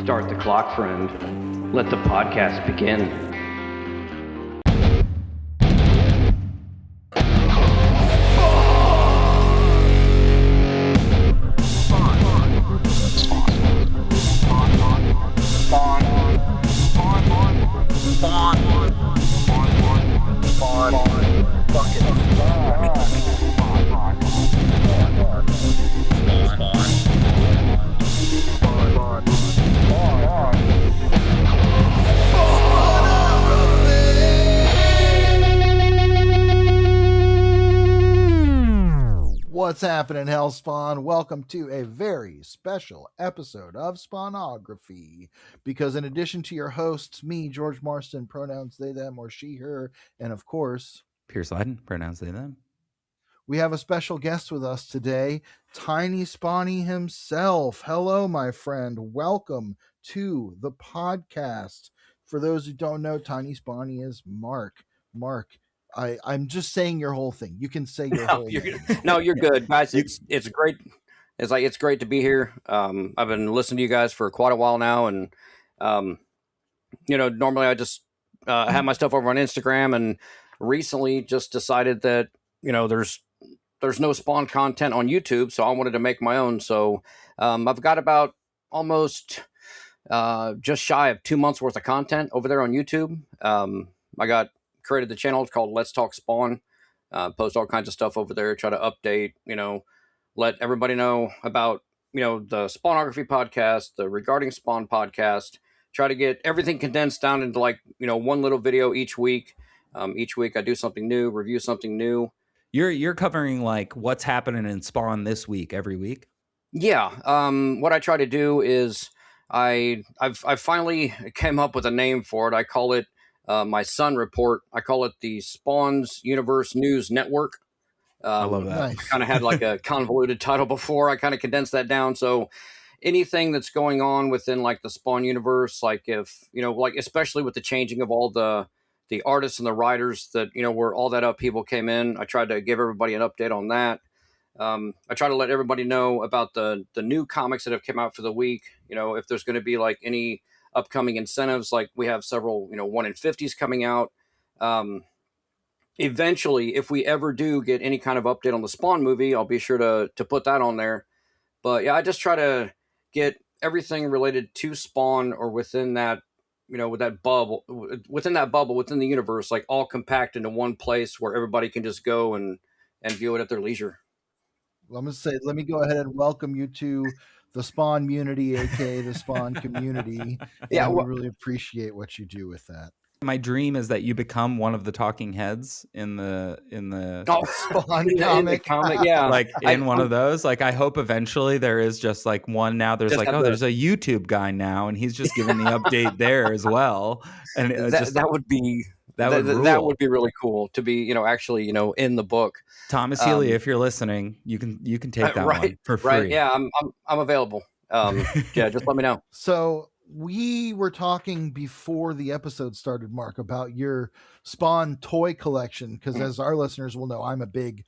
Start the clock, friend. Let the podcast begin. What's happening, Hellspawn? Welcome to a very special episode of Spawnography. Because in addition to your hosts, me, George Marston, pronouns they, them, or she, her, and of course, Pierce Lyden, pronouns they, them. We have a special guest with us today, TinySpawny himself. Hello, my friend. Welcome to the podcast. For those who don't know, TinySpawny is Mark. Mark, I'm just saying your whole thing. You can say your whole thing. No, you're good, guys. It's great. It's great to be here. I've been listening to you guys for quite a while now, and normally I just have my stuff over on Instagram, and recently just decided that there's no Spawn content on YouTube, so I wanted to make my own. So I've got about almost just shy of 2 months worth of content over there on YouTube. I created the channel. It's called Let's Talk Spawn. Post all kinds of stuff over there. Try to update, let everybody know about, the Spawnography podcast, the Regarding Spawn podcast. Try to get everything condensed down into one little video each week. Each week I do something new, review something new. You're covering like what's happening in Spawn this week every week. Yeah. What I try to do is I've finally came up with a name for it. I call it my Sun Report. I call it the Spawn's Universe News Network. I love that. Nice. I kind of had like a convoluted title before. I kind of condensed that down. So anything that's going on within like the Spawn universe, like if, especially with the changing of all the artists and the writers that, where all that upheaval came in, I tried to give everybody an update on that. I try to let everybody know about the new comics that have come out for the week. If there's going to be like any upcoming incentives, like we have several, 1 in 50s coming out. Eventually, if we ever do get any kind of update on the Spawn movie, I'll be sure to put that on there. But yeah, I just try to get everything related to Spawn or within that, with that bubble, within the universe, like all compact into one place where everybody can just go and view it at their leisure. Well, I'm going to say, let me go ahead and welcome you to the Spawnmunity, aka the Spawn community. Yeah, we really appreciate what you do with that. My dream is that you become one of the talking heads in the Spawn comic, yeah. Like one of those. Like I hope eventually there is just like one now. There's like, there's a YouTube guy now, and he's just giving the update there as well. And that would be really cool to be, actually, in the book. Thomas Healy, if you're listening, you can take that one for free. Right. Yeah, I'm available. Yeah, just let me know. So we were talking before the episode started, Mark, about your Spawn toy collection, because as our listeners will know, I'm a big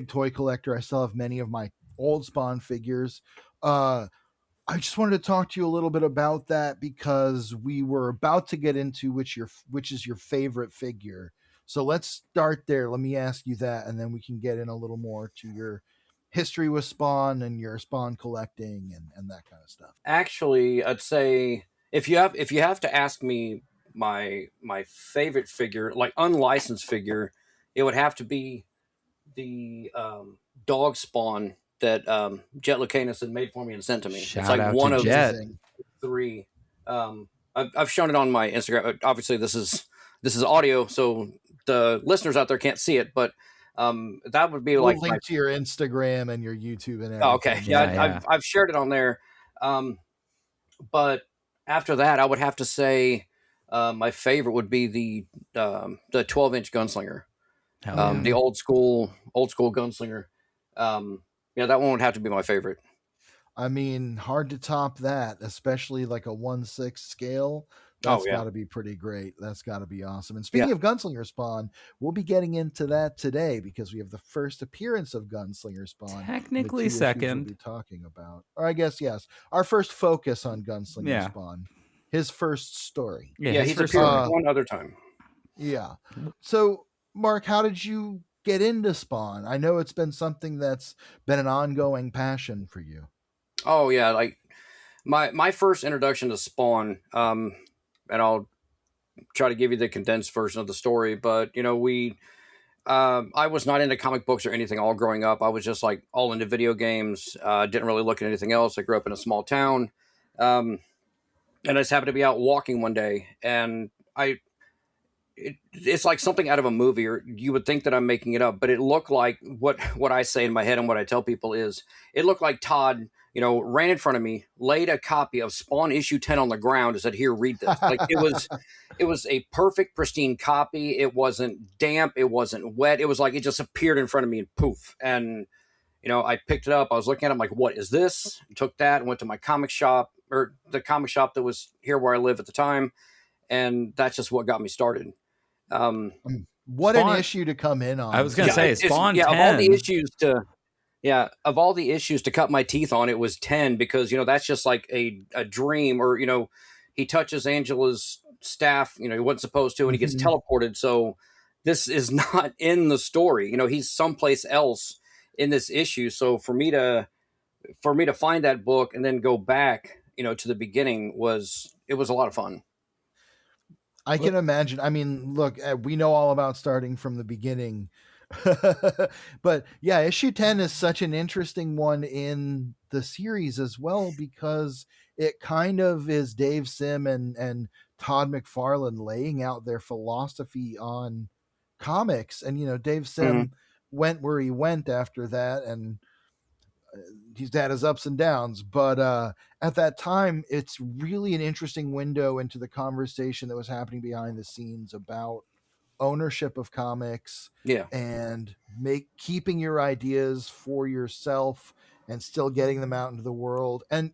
toy collector. I still have many of my old Spawn figures. I just wanted to talk to you a little bit about that, because we were about to get into which is your favorite figure. So let's start there. Let me ask you that, and then we can get in a little more to your history with Spawn and your Spawn collecting and that kind of stuff. Actually, I'd say if you have to ask me my favorite figure, like unlicensed figure, it would have to be the dog Spawn that Jet Lucanus had made for me and sent to me. Shout it's like out one to of Jet. 3. I've shown it on my Instagram. Obviously, this is audio, so the listeners out there can't see it, but that would be we'll link to your Instagram and your YouTube and everything. Oh, okay. Yeah. I've shared it on there. But after that, I would have to say my favorite would be the 12-inch Gunslinger. The old school Gunslinger. That one would have to be my favorite. I mean, hard to top that, especially like a 1/6 scale. That's Oh yeah. got to be pretty great. That's got to be awesome. And speaking of Gunslinger Spawn, we'll be getting into that today because we have the first appearance of Gunslinger Spawn. Technically the 2 issues we'll be talking about. Or I guess, yes, our first focus on Gunslinger Spawn. His first story. Yeah, he's appeared one other time. Yeah. So, Mark, how did you get into Spawn? I know it's been something that's been an ongoing passion for you. Oh yeah, like my first introduction to Spawn, and I'll try to give you the condensed version of the story, but I was not into comic books or anything all growing up. I was just like all into video games. Didn't really look at anything else. I grew up in a small town. And I just happened to be out walking one day, and it's like something out of a movie, or you would think that I'm making it up, but it looked like what I say in my head and what I tell people is it looked like Todd, ran in front of me, laid a copy of Spawn issue 10 on the ground and said, "Here, read this." Like it was a perfect, pristine copy. It wasn't damp. It wasn't wet. It was like it just appeared in front of me and poof. And, I picked it up. I was looking at it. I'm like, "What is this?" Took that and went to my comic shop, or the comic shop that was here where I live at the time. And that's just what got me started. What Spawn, an issue to come in on. I was going to say Spawn 10. Of all the issues to cut my teeth on, it was 10 because, that's just like a dream, or, he touches Angela's staff, he wasn't supposed to, and he gets teleported. So this is not in the story. He's someplace else in this issue. So for me to find that book and then go back, to the beginning it was a lot of fun. I can imagine. I mean, look, we know all about starting from the beginning, but yeah, issue 10 is such an interesting one in the series as well, because it kind of is Dave Sim and Todd McFarlane laying out their philosophy on comics. And, Dave Sim went where he went after that, and he's had his ups and downs, but at that time, it's really an interesting window into the conversation that was happening behind the scenes about ownership of comics, and keeping your ideas for yourself and still getting them out into the world. And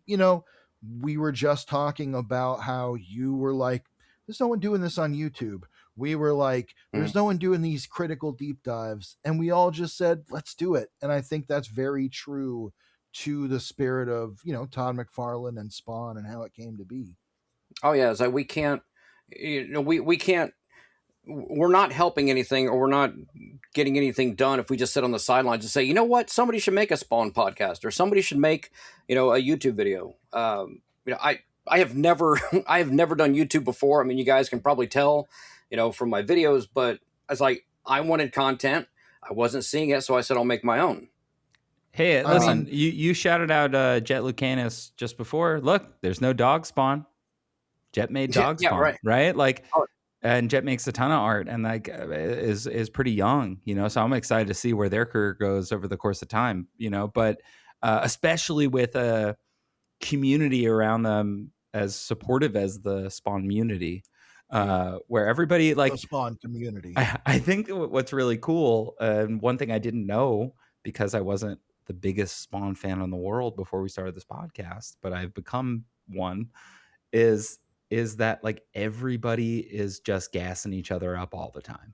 we were just talking about how you were like, "There's no one doing this on YouTube." We were like, "There's no one doing these critical deep dives," and we all just said, "Let's do it." And I think that's very true to the spirit of Todd McFarlane and Spawn and how it came to be. Oh yeah, it's like we can't, we can't. We're not helping anything, or we're not getting anything done if we just sit on the sidelines and say, "You know what? Somebody should make a Spawn podcast, or somebody should make a YouTube video." I have never I have never done YouTube before. I mean, you guys can probably tell, from my videos, but I was like, I wanted content. I wasn't seeing it, so I said, I'll make my own. Hey, listen, you shouted out Jet Lucanis just before. Look, there's no dog Spawn. Jet made dog Spawn, right? Like, and Jet makes a ton of art, and like is pretty young, So I'm excited to see where their career goes over the course of time, But especially with a community around them as supportive as the Spawnmunity, where everybody like the Spawn community. I think what's really cool, and one thing I didn't know because I wasn't the biggest Spawn fan in the world before we started this podcast, but I've become one, is that like everybody is just gassing each other up all the time.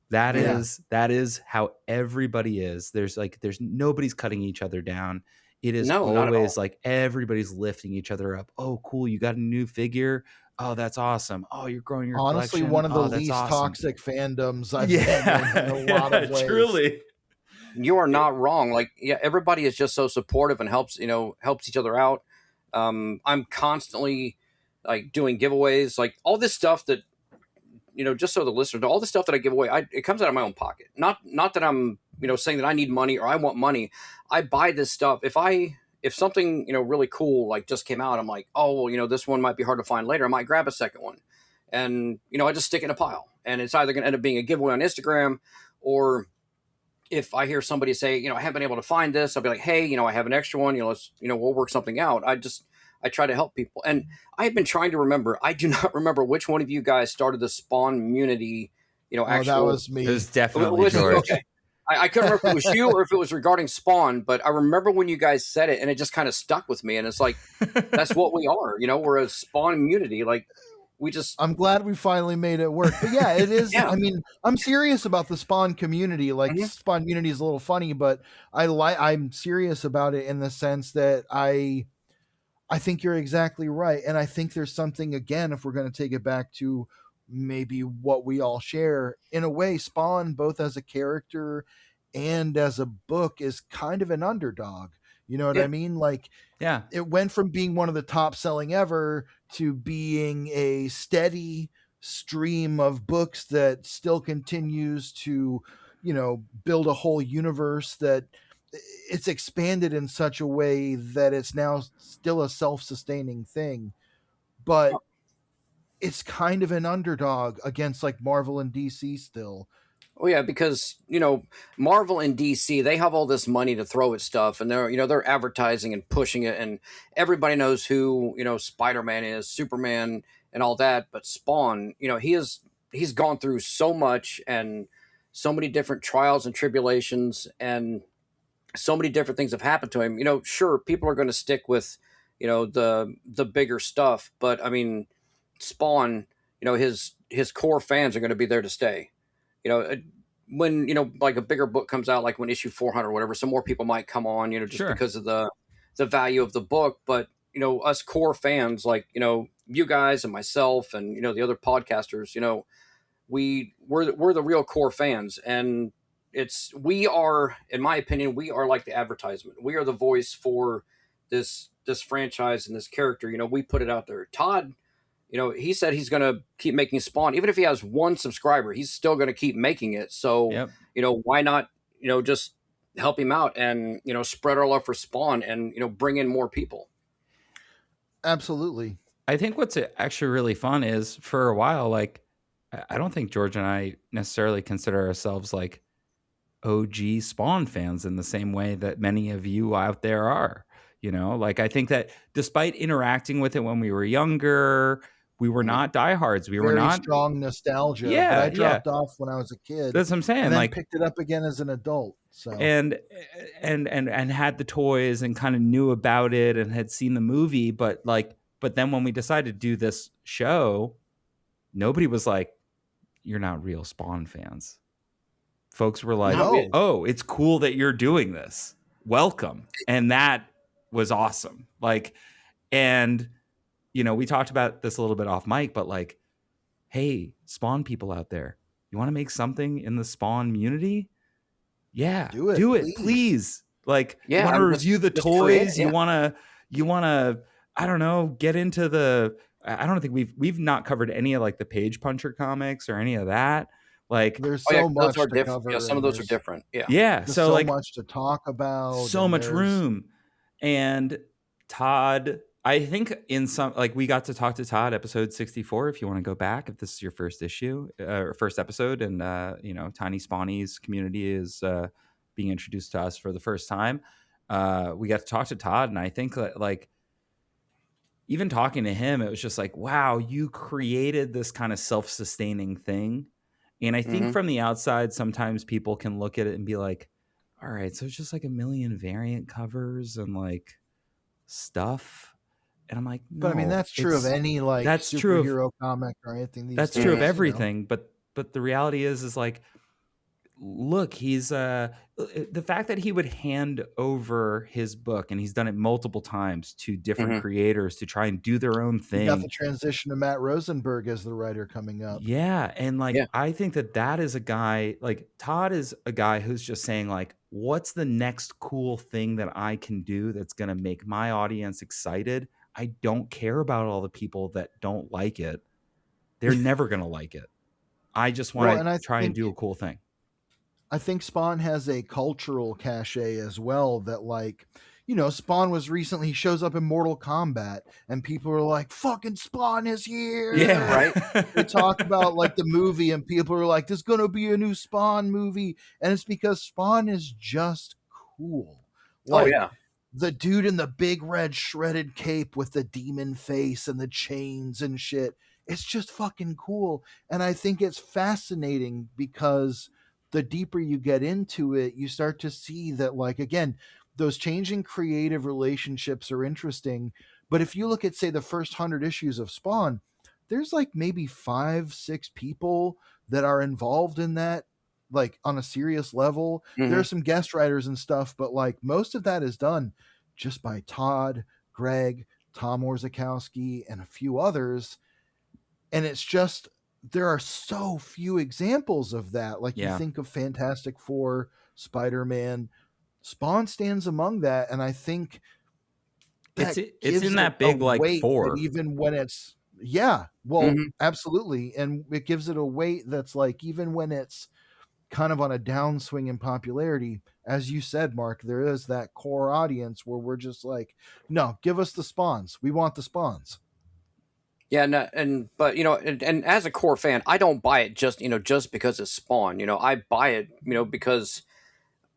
That is how everybody is. There's nobody's cutting each other down. It is always like everybody's lifting each other up. "Oh, cool. You got a new figure. Oh, that's awesome. Oh, you're growing your honestly collection. One of the least toxic fandoms I've been in a lot of ways. Truly. You are not wrong. Like, everybody is just so supportive and helps each other out. I'm constantly like doing giveaways, like all this stuff that, just so the listeners know, all the stuff that I give away, it comes out of my own pocket. Not that I'm, saying that I need money or I want money. I buy this stuff. If something, really cool, like just came out, I'm like, oh, well, this one might be hard to find later. I might grab a second one. And, I just stick it in a pile, and it's either going to end up being a giveaway on Instagram, or if I hear somebody say, I haven't been able to find this, I'll be like, hey, I have an extra one, let's, we'll work something out. I try to help people. And I've been trying to remember, I do not remember which one of you guys started the Spawnmunity, that was me. It was definitely George. Okay. I couldn't remember if it was you or if it was regarding Spawn, but I remember when you guys said it, and it just kind of stuck with me. And it's like, that's what we are, we're a Spawnmunity. Like, we just I'm glad we finally made it work. But yeah, it is. Yeah. I mean, I'm serious about the Spawn community. Like Mhm. Spawnmunity is a little funny, but I'm serious about it in the sense that I think you're exactly right. And I think there's something, again, if we're going to take it back to maybe what we all share, in a way, Spawn, both as a character and as a book, is kind of an underdog. You know what Yeah. I mean? Like, Yeah. it went from being one of the top selling ever to being a steady stream of books that still continues to, build a whole universe that it's expanded in such a way that it's now still a self-sustaining thing. But it's kind of an underdog against like Marvel and DC still. Oh yeah, because Marvel and DC, they have all this money to throw at stuff, and they're advertising and pushing it, and everybody knows who Spider-Man is, Superman, and all that. But Spawn, he's gone through so much and so many different trials and tribulations, and so many different things have happened to him. Sure, people are going to stick with the bigger stuff, but I mean, Spawn, his core fans are going to be there to stay. When like a bigger book comes out, like when issue 400 or whatever, some more people might come on, just Sure. because of the value of the book. But us core fans, like you guys and myself and the other podcasters, we're the real core fans. And we are, in my opinion, we are like the advertisement. We are the voice for this franchise and this character. We put it out there. Todd, he said he's going to keep making Spawn. Even if he has one subscriber, he's still going to keep making it. So, Yep. Why not, just help him out and, spread our love for Spawn and, bring in more people. Absolutely. I think what's actually really fun is, for a while, like, I don't think George and I necessarily consider ourselves like OG Spawn fans in the same way that many of you out there are. Like, I think that despite interacting with it when we were younger, we were not diehards. We were Very not strong nostalgia. Yeah, but I dropped off when I was a kid. That's what I'm saying. And then Like, picked it up again as an adult. So and had the toys and kind of knew about it and had seen the movie, but then when we decided to do this show, nobody was like, "You're not real Spawn fans." Folks were like, No. "Oh, it's cool that you're doing this. Welcome." And that was awesome. Like, and we talked about this a little bit off mic, but like, hey, Spawn people out there, you want to make something in the Spawnmunity? Yeah, do it, please. Like, Yeah, you want to review the toys? yeah. You want to, I don't know, get into the. I don't think we've not covered any of like the Page Puncher comics or any of that. Like, there's so much to different. cover. Yeah, some of those are different. Yeah. Yeah. So like, much to talk about. So much room. And Todd, I think in some, like, we got to talk to Todd episode 64, if you want to go back, if this is your first issue or first episode, and TinySpawny's community is being introduced to us for the first time. We got to talk to Todd, and I think that, like, even talking to him, it was just like, wow, you created this kind of self-sustaining thing. And I think from the outside, sometimes people can look at it and be like, all right, so it's just like a million variant covers and like stuff. And I'm like, no, but I mean, that's true of any like superhero comic or anything. That's true of everything. But the reality is like, look, he's the fact that he would hand over his book, and he's done it multiple times to different creators to try and do their own thing. You got the transition to Matt Rosenberg as the writer coming up. Yeah. And like, I think that is a guy, like, Todd is a guy who's just saying like, what's the next cool thing that I can do that's going to make my audience excited? I don't care about all the people that don't like it. They're never going to like it. I just want to try and do a cool thing. I think Spawn has a cultural cachet as well that, like, Spawn was recently, he shows up in Mortal Kombat and people are like, fucking Spawn is here. Yeah, right. They talk about like the movie and people are like, there's going to be a new Spawn movie. And it's because Spawn is just cool. Like, the dude in the big red shredded cape with the demon face and the chains and shit. It's just fucking cool. And I think it's fascinating because the deeper you get into it, you start to see that, like, again, those changing creative relationships are interesting. But if you look at, say, the first 100 issues of Spawn, there's like maybe 5-6 people that are involved in that, like on a serious level. There are some guest writers and stuff, but like most of that is done just by Todd, Greg, Tom Orzechowski, and a few others. And it's just, there are so few examples of that. Like you think of Fantastic Four, Spider-Man, Spawn stands among that. And I think that it's in that big like four, even when it's absolutely. And it gives it a weight that's like, even when it's kind of on a downswing in popularity, as you said, Mark, there is that core audience where we're just like, no, give us the Spawns. We want the Spawns. Yeah, no, but and as a core fan, I don't buy it just because it's Spawn. I buy it because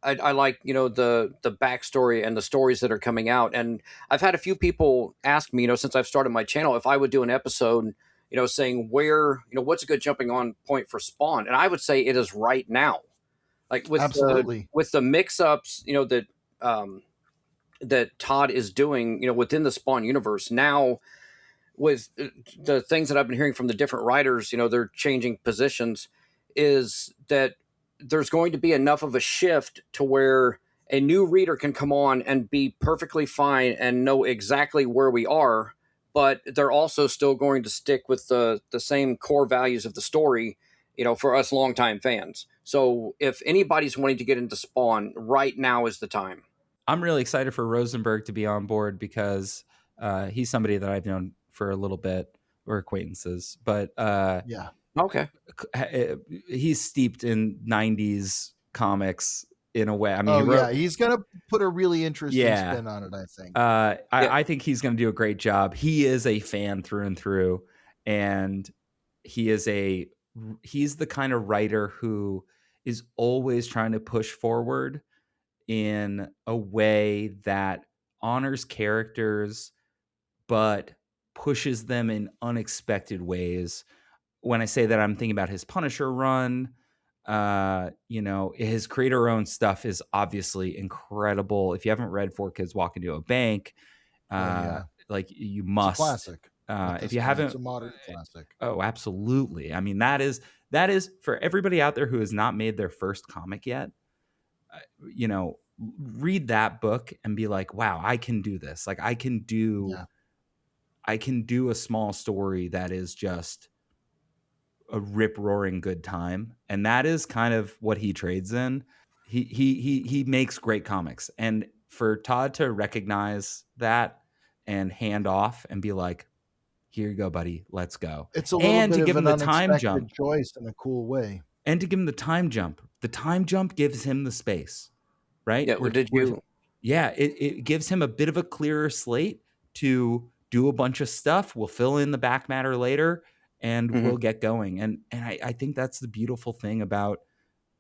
I like the backstory and the stories that are coming out. And I've had a few people ask me since I've started my channel if I would do an episode saying where what's a good jumping on point for Spawn, and I would say it is right now, like with the mix ups that Todd is doing within the Spawn universe now. With the things that I've been hearing from the different writers, they're changing positions, is that there's going to be enough of a shift to where a new reader can come on and be perfectly fine and know exactly where we are, but they're also still going to stick with the same core values of the story, for us longtime fans. So if anybody's wanting to get into Spawn, right now is the time. I'm really excited for Rosenberg to be on board because he's somebody that I've known for a little bit. We're acquaintances, but okay, he's steeped in 90s comics in a way. I mean, he's gonna put a really interesting spin on it, I think. I think he's gonna do a great job. He is a fan through and through, and he's the kind of writer who is always trying to push forward in a way that honors characters but pushes them in unexpected ways. When I say that, I'm thinking about his Punisher run. His creator-owned stuff is obviously incredible. If you haven't read Four Kids Walk Into a Bank, like you must. It's a classic. If you haven't, it's a modern classic. Oh, absolutely. I mean, that is for everybody out there who has not made their first comic yet. Read that book and be like, wow, I can do this. Like I can do a small story that is just a rip-roaring good time, and that is kind of what he trades in. He makes great comics, and for Todd to recognize that and hand off and be like, here you go, buddy, let's go. It's a little bit of an unexpected choice in a cool way. And to give him the time jump. The time jump gives him the space, right? Yeah, it gives him a bit of a clearer slate to do a bunch of stuff. We'll fill in the back matter later, and we'll get going. And I think that's the beautiful thing about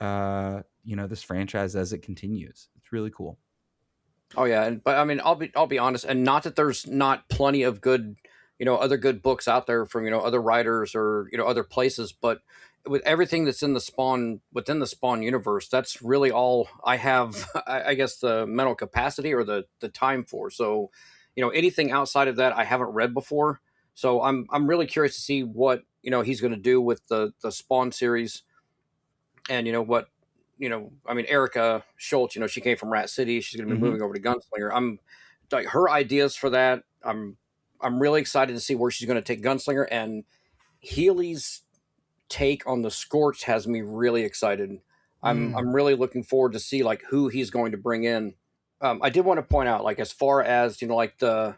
this franchise as it continues. It's really cool. Oh yeah, but I mean, I'll be honest, and not that there's not plenty of good, other good books out there from other writers or other places, but with everything that's within the Spawn universe, that's really all I have. I guess the mental capacity or the time for. So, anything outside of that, I haven't read before. So I'm really curious to see what he's going to do with the Spawn series, and what. I mean, Erica Schultz, she came from Rat City. She's going to be moving over to Gunslinger. I'm like, her ideas for that. I'm really excited to see where she's going to take Gunslinger, and Healy's take on the Scorched has me really excited. I'm really looking forward to see like who he's going to bring in. I did want to point out, like, as far as like the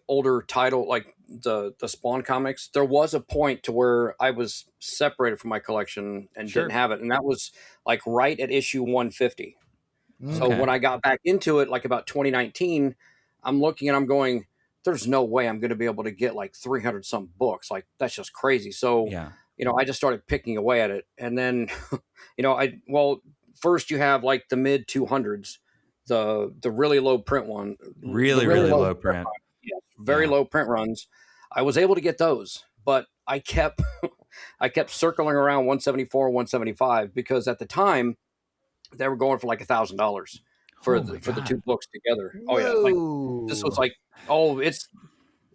older title, like the Spawn comics, there was a point to where I was separated from my collection and didn't have it, and that was like right at issue 150. So when I got back into it, like about 2019, I'm looking and I'm going, there's no way I'm going to be able to get like 300 some books. Like, that's just crazy. So I just started picking away at it, and then first you have like the mid 200s, the really low print one, really low print. Very low print runs. I was able to get those, but I kept circling around 174, 175 because at the time they were going for like $1,000 for the two books together. Whoa. Oh yeah, like this was like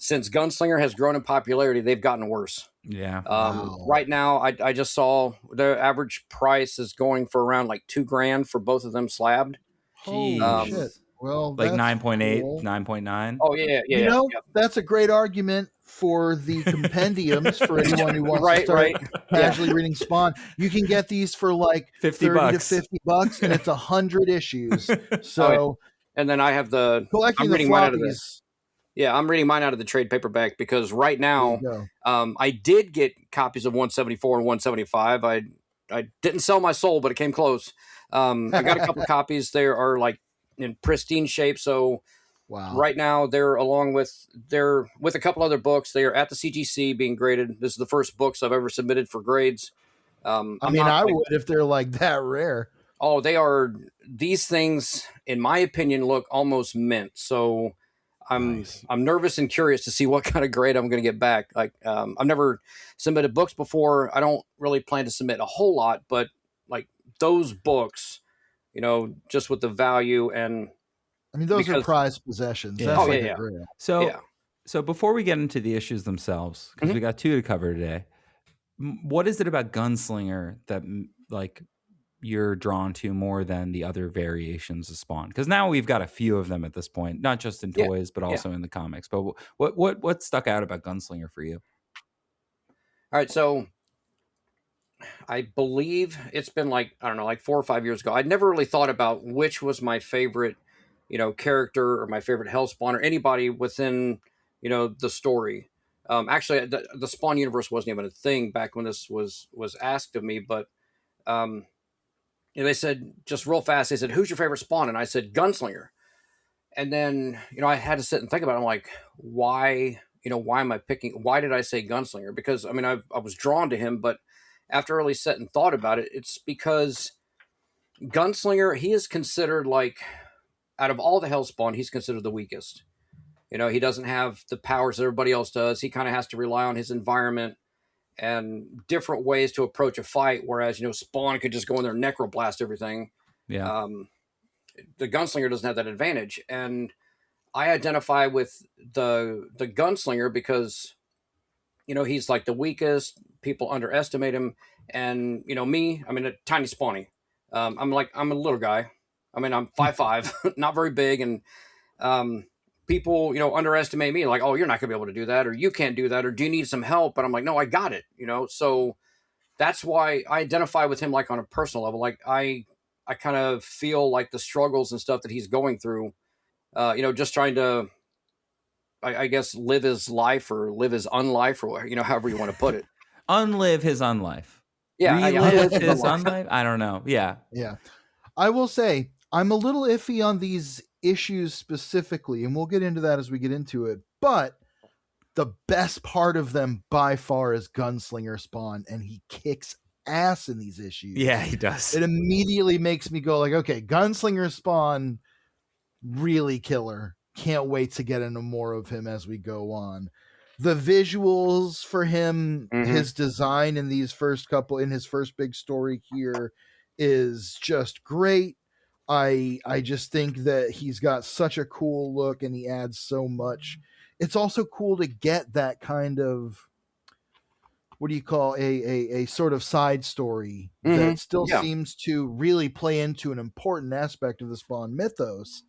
since Gunslinger has grown in popularity, they've gotten worse. Yeah. Wow. Right now, I just saw the average price is going for around like $2,000 for both of them slabbed. Holy Jeez. shit. Well, Like that's 9.8, cool. 9.9. Oh yeah, You know, that's a great argument for the compendiums for anyone who wants to start casually reading Spawn. You can get these for like 50 $30 bucks. to $50, and it's 100 issues. So, Oh, and then I have collecting I'm the reading mine out of floppies. I'm reading mine out of the trade paperback because right There now, you go. I did get copies of 174 and 175. I didn't sell my soul, but it came close. I got a couple copies. They are like in pristine shape. So Wow. right now they're with a couple other books. They are at the CGC being graded. This is the first books I've ever submitted for grades. I would if they're like that rare. Oh, these things, in my opinion, look almost mint. So I'm nervous and curious to see what kind of grade I'm going to get back. Like, I've never submitted books before. I don't really plan to submit a whole lot, but like those books, just with the value and those are prized possessions. Yeah. That's a grail. So before we get into the issues themselves, because we got 2 to cover today, what is it about Gunslinger that like you're drawn to more than the other variations of Spawn? Because now we've got a few of them at this point, not just in toys, but also in the comics. But what stuck out about Gunslinger for you? All right, so I believe it's been like 4 or 5 years ago. I'd never really thought about which was my favorite, character or my favorite Hellspawn or anybody within, the story. Actually, the Spawn universe wasn't even a thing back when this was asked of me, but they said, just real fast, they said, "Who's your favorite Spawn?" And I said, "Gunslinger." And then, I had to sit and think about it. I'm like, why am I picking, why did I say Gunslinger? Because, I was drawn to him, but after I really sat and thought about it, it's because Gunslinger, he is considered like, out of all the Hellspawn, he's considered the weakest. He doesn't have the powers that everybody else does. He kind of has to rely on his environment and different ways to approach a fight. Whereas, Spawn could just go in there and necroblast everything. Yeah. The Gunslinger doesn't have that advantage. And I identify with the Gunslinger because, he's like the weakest. People underestimate him. And, me, a TinySpawny. I'm a little guy. I'm 5'5", not very big. And people, underestimate me, like, "Oh, you're not gonna be able to do that," or "You can't do that," or "Do you need some help?" But I'm like, "No, I got it." So that's why I identify with him, like on a personal level. Like I kind of feel like the struggles and stuff that he's going through, just trying to, I guess, live his life or live his unlife, or however you want to put it. Unlive his unlife. Yeah, relive his unlife. I don't know. Yeah. I will say I'm a little iffy on these issues specifically, and we'll get into that as we get into it. But the best part of them by far is Gunslinger Spawn, and he kicks ass in these issues. Yeah, he does. It immediately makes me go like, okay, Gunslinger Spawn, really killer. Can't wait to get into more of him as we go on. The visuals for him, his design in his first big story here is just great. I just think that he's got such a cool look and he adds so much. It's also cool to get that kind of, what do you call a sort of side story that still seems to really play into an important aspect of the Spawn mythos,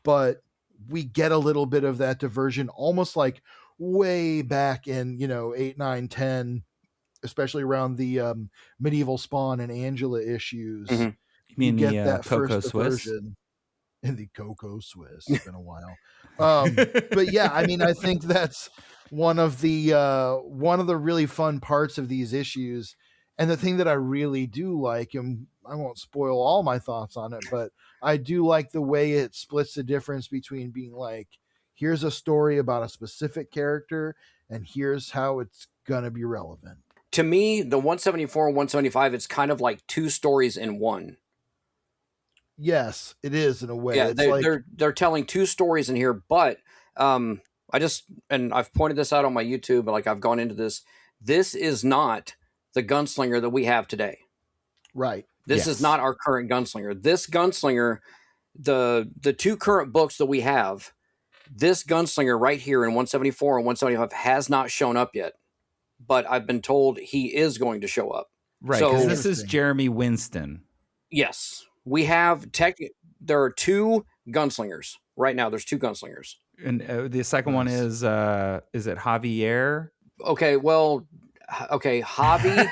but we get a little bit of that diversion, almost like way back in 8, 9, 10, especially around the medieval Spawn and Angela issues. You mean get the that Coco first Swiss? diversion in the Coco Swiss. It's been a while. But yeah, I think that's one of the really fun parts of these issues. And the thing that I really do like, and I won't spoil all my thoughts on it, but I do like the way it splits the difference between being like, here's a story about a specific character, and here's how it's gonna be relevant. To me, the 174 and 175, it's kind of like 2 stories in one. Yes, it is in a way. Yeah, it's they're telling 2 stories in here, but and I've pointed this out on my YouTube, like I've gone into this. This is not the Gunslinger that we have today. Right. This is not our current Gunslinger. This Gunslinger, the 2 current books that we have, This Gunslinger right here in 174 and 175 has not shown up yet, but I've been told he is going to show up. Right, So because this is Jeremy Winston. yes, we have there are 2 Gunslingers right now. There's 2 Gunslingers, And the second one is it Javier? Okay, well, okay, Javi.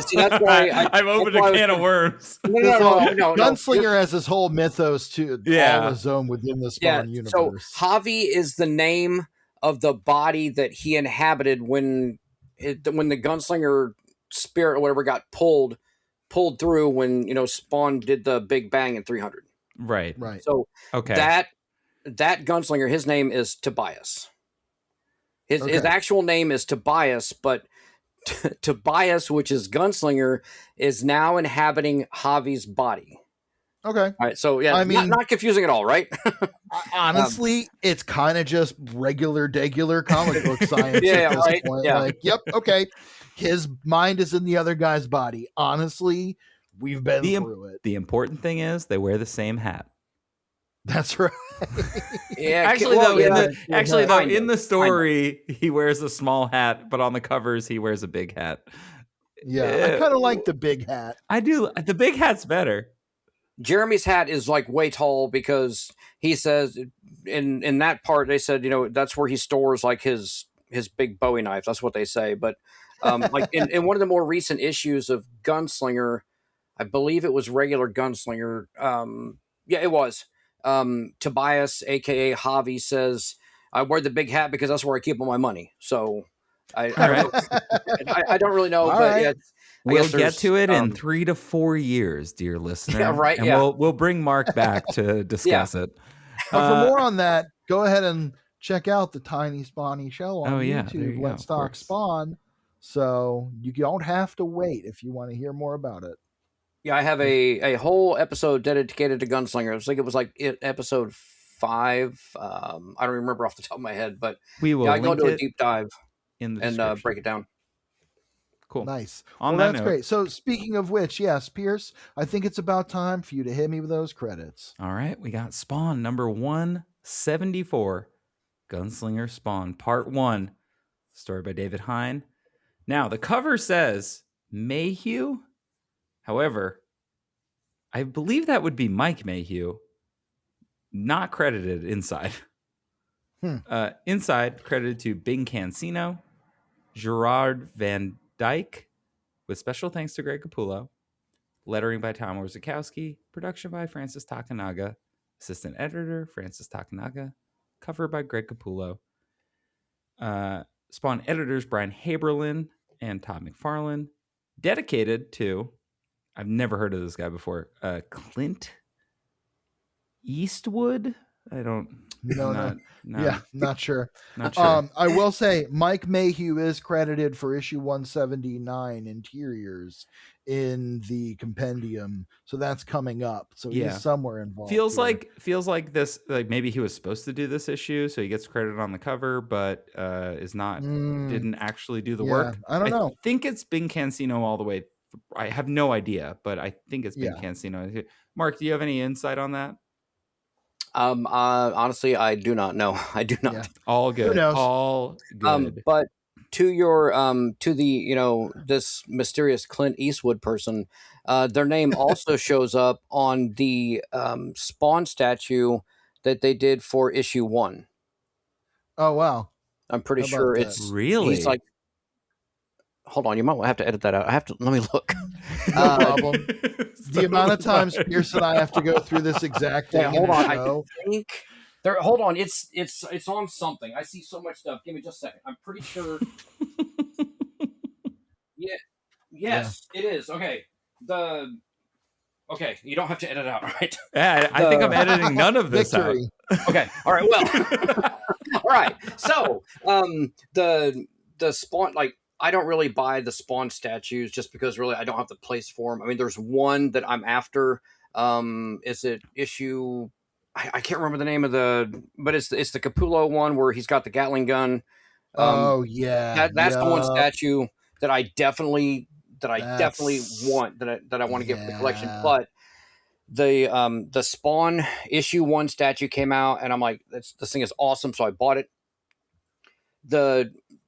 See, that's why I've opened a can of worms. No. Gunslinger has this whole mythos too, all his own within the Spawn universe. So Javi is the name of the body that he inhabited when the Gunslinger spirit or whatever got pulled through when Spawn did the Big Bang in 300. Right. So that Gunslinger, his name is Tobias. His actual name is Tobias, but Tobias, which is Gunslinger, is now inhabiting Javi's body. Okay. All right. So yeah, I mean, not confusing at all, right? Honestly, it's kind of just degular comic book science at this point. Yeah. Like, yep, okay. His mind is in the other guy's body. Honestly, we've been through it. The important thing is they wear the same hat. That's right. Yeah. Actually, in the story, he wears a small hat, but on the covers, he wears a big hat. Yeah, I kind of like the big hat. I do. The big hat's better. Jeremy's hat is like way tall because he says in that part they said that's where he stores like his big Bowie knife. That's what they say. But like in one of the more recent issues of Gunslinger, I believe it was regular Gunslinger. Yeah, it was. Tobias, aka Javi, says, "I wear the big hat because that's where I keep all my money." So I don't really know, but yeah, we'll get to it in 3 to 4 years, dear listener. Yeah, right. And we'll bring Mark back to discuss it. But for more on that, go ahead and check out the TinySpawny show on YouTube. Let's Talk Spawn. So you don't have to wait if you want to hear more about it. Yeah, I have a whole episode dedicated to Gunslinger. I think it was like episode 5. I don't remember off the top of my head, but we will I go into a deep dive in the and break it down. Cool. Nice. That's great. So speaking of which, yes, Pierce, I think it's about time for you to hit me with those credits. All right. We got Spawn number 174, Gunslinger Spawn, Part 1, story by David Hine. Now, the cover says Mayhew. However, I believe that would be Mike Mayhew, not credited inside. Inside, credited to Bing Cancino, Gerard Van Dyke, with special thanks to Greg Capullo, lettering by Tom Orzechowski, production by Francis Takanaga, assistant editor Francis Takanaga, cover by Greg Capullo, Spawn editors Brian Haberlin and Todd McFarlane, dedicated to, I've never heard of this guy before, Clint Eastwood. I don't. No. Yeah, not sure. Not sure. I will say Mike Mayhew is credited for issue 179 interiors in the compendium, so that's coming up. So he's somewhere involved. Feels like this. Like maybe he was supposed to do this issue, so he gets credit on the cover, but is not. Didn't actually do the work. I don't know. I think it's Bing Cancino all the way. I have no idea, but I think it's Bing Cancino. Mark, do you have any insight on that? Honestly, I do not know. I do not. Yeah. All good. Who knows? All good. But to your to the this mysterious Clint Eastwood person, their name also shows up on the Spawn statue that they did for issue 1. Oh wow! I'm pretty sure it's really. He's like, hold on, you might have to edit that out. Let me look. No problem. The amount of times Pierce and I have to go through this exact thing. Hold on, I think there. Hold on, it's on something. I see so much stuff. Give me just a second. I'm pretty sure. Yes, it is. Okay, Okay, you don't have to edit out, right? Yeah, I think I'm editing none of this out. Okay, all right. Well, all right. So, the Spawn, like, I don't really buy the Spawn statues just because really I don't have the place for them. I mean, there's one that I'm after. Is it issue? I can't remember the name of but it's the Capullo one where he's got the Gatling gun. That's the one statue that I definitely want that I want to get for the collection. But the Spawn issue 1 statue came out, and I'm like, this thing is awesome, so I bought it.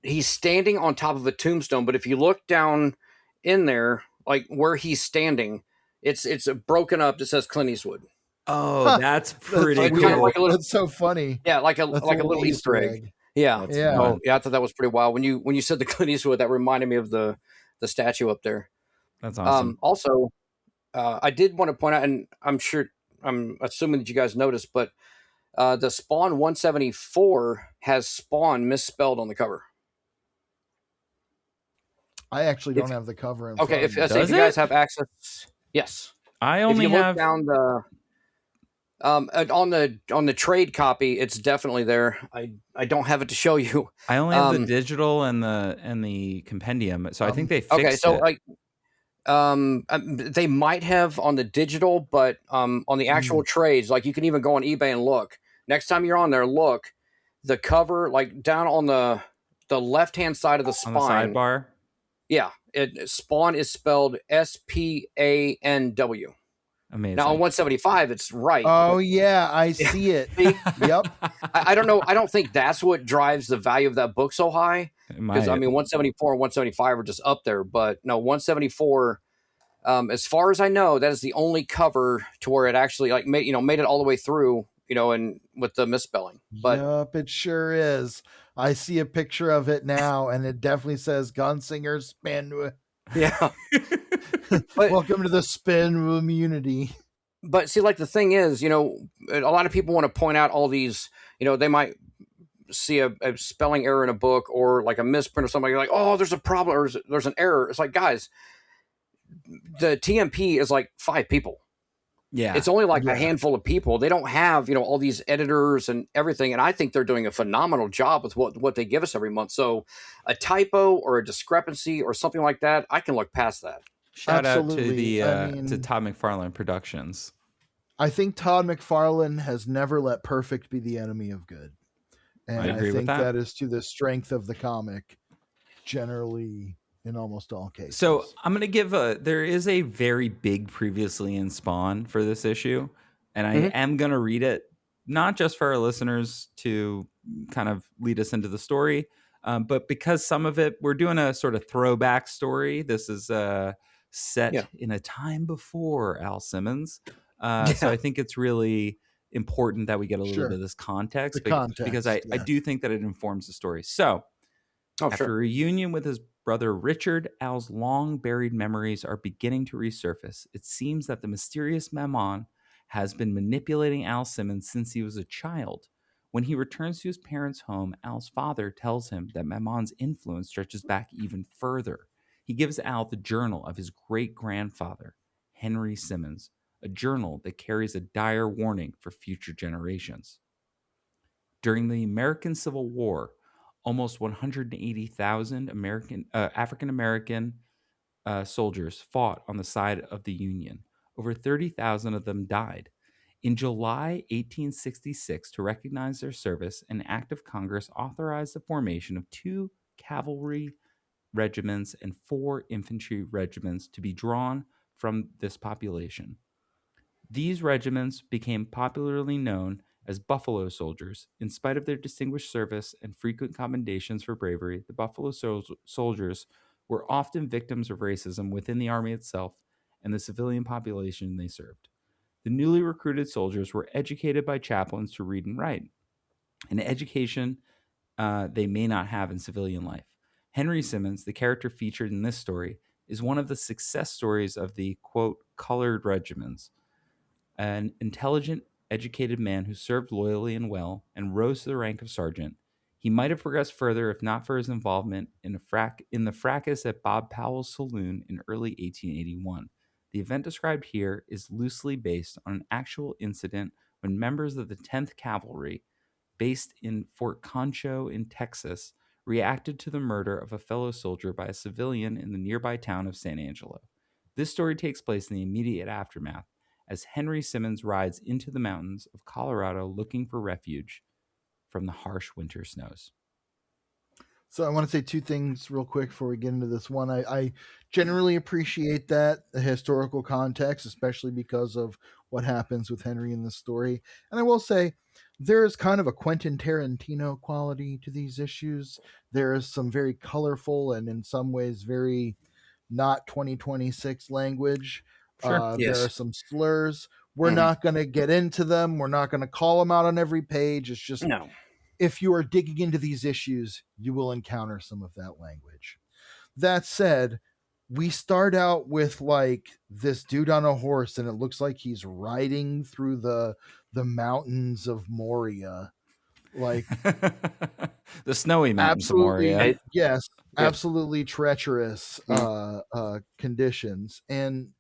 He's standing on top of a tombstone, but if you look down in there, like where he's standing, it's broken up. It says Clint Eastwood. Oh, that's pretty That's cool. kind of like a little, That's so funny. yeah, like a That's little Easter egg. Yeah. That's Yeah. fun. Yeah, I thought that was pretty wild. When you said the Clint Eastwood, that reminded me of the statue up there. That's awesome. Also, I did want to point out, and I'm assuming that you guys noticed, but the Spawn 174 has Spawn misspelled on the cover. I actually don't have the cover in Okay, front of if you guys have access, yes. I If only you look have down the on the trade copy, it's definitely there. I don't have it to show you. I only have the digital and the compendium, so I think they fixed Okay, so it. like they might have on the digital, but on the actual trades, like you can even go on eBay and look. Next time you're on there, look the cover, like down on the left hand side of the spine. On the sidebar. Yeah, Spawn is spelled SPANW. Amazing. Now on 175, it's right. Oh yeah, I see it. Yep. I don't know. I don't think that's what drives the value of that book so high. Because I mean, 174 and 175 are just up there, but no, 174. As far as I know, that is the only cover to where it actually like made it all the way through. And with the misspelling. But yep, it sure is. I see a picture of it now, and it definitely says Gunslinger Spawnmunity. yeah. But Welcome to the Spawnmunity. But see, like the thing is, a lot of people want to point out all these. They might see a spelling error in a book or like a misprint or something. Like, oh, there's a problem or there's an error. It's like, guys, the TMP is like 5 people. Yeah, it's only like a handful of people. They don't have all these editors and everything, and I think they're doing a phenomenal job with what they give us every month. So a typo or a discrepancy or something like that, I can look past that. Shout out to to Todd McFarlane Productions. I think Todd McFarlane has never let perfect be the enemy of good, and I agree with think that is to the strength of the comic generally in almost all cases. So I'm going to give there is a very big previously in Spawn for this issue, and I am going to read it, not just for our listeners to kind of lead us into the story, but because some of it, we're doing a sort of throwback story. This is set in a time before Al Simmons. So I think it's really important that we get a little bit of this context, because I do think that it informs the story. So after a reunion with his brother Richard, Al's long-buried memories are beginning to resurface. It seems that the mysterious Mammon has been manipulating Al Simmons since he was a child. When he returns to his parents' home, Al's father tells him that Mammon's influence stretches back even further. He gives Al the journal of his great-grandfather, Henry Simmons, a journal that carries a dire warning for future generations. During the American Civil War, almost 180,000 African-American soldiers fought on the side of the Union. Over 30,000 of them died. In July 1866, to recognize their service, an act of Congress authorized the formation of 2 cavalry regiments and 4 infantry regiments to be drawn from this population. These regiments became popularly known as Buffalo Soldiers. In spite of their distinguished service and frequent commendations for bravery, the Buffalo Soldiers were often victims of racism within the Army itself and the civilian population they served. The newly recruited soldiers were educated by chaplains to read and write, an education they may not have in civilian life. Henry Simmons, the character featured in this story, is one of the success stories of the, quote, colored regiments. An intelligent, educated man who served loyally and well and rose to the rank of sergeant. He might have progressed further if not for his involvement in the fracas at Bob Powell's saloon in early 1881. The event described here is loosely based on an actual incident when members of the 10th Cavalry, based in Fort Concho in Texas, reacted to the murder of a fellow soldier by a civilian in the nearby town of San Angelo. This story takes place in the immediate aftermath, as Henry Simmons rides into the mountains of Colorado looking for refuge from the harsh winter snows. So I want to say two things real quick before we get into this one. I generally appreciate that the historical context, especially because of what happens with Henry in the story. And I will say there is kind of a Quentin Tarantino quality to these issues. There is some very colorful and in some ways very not 2026 language. Sure. There are Yes. some slurs. We're Mhm. not going to get into them. We're not going to call them out on every page. It's just No. if you are digging into these issues, you will encounter some of that language. That said, we start out with like this dude on a horse, and it looks like he's riding through the mountains of Moria. Like The snowy mountains of absolutely, Moria. yes, Yeah. absolutely treacherous conditions. And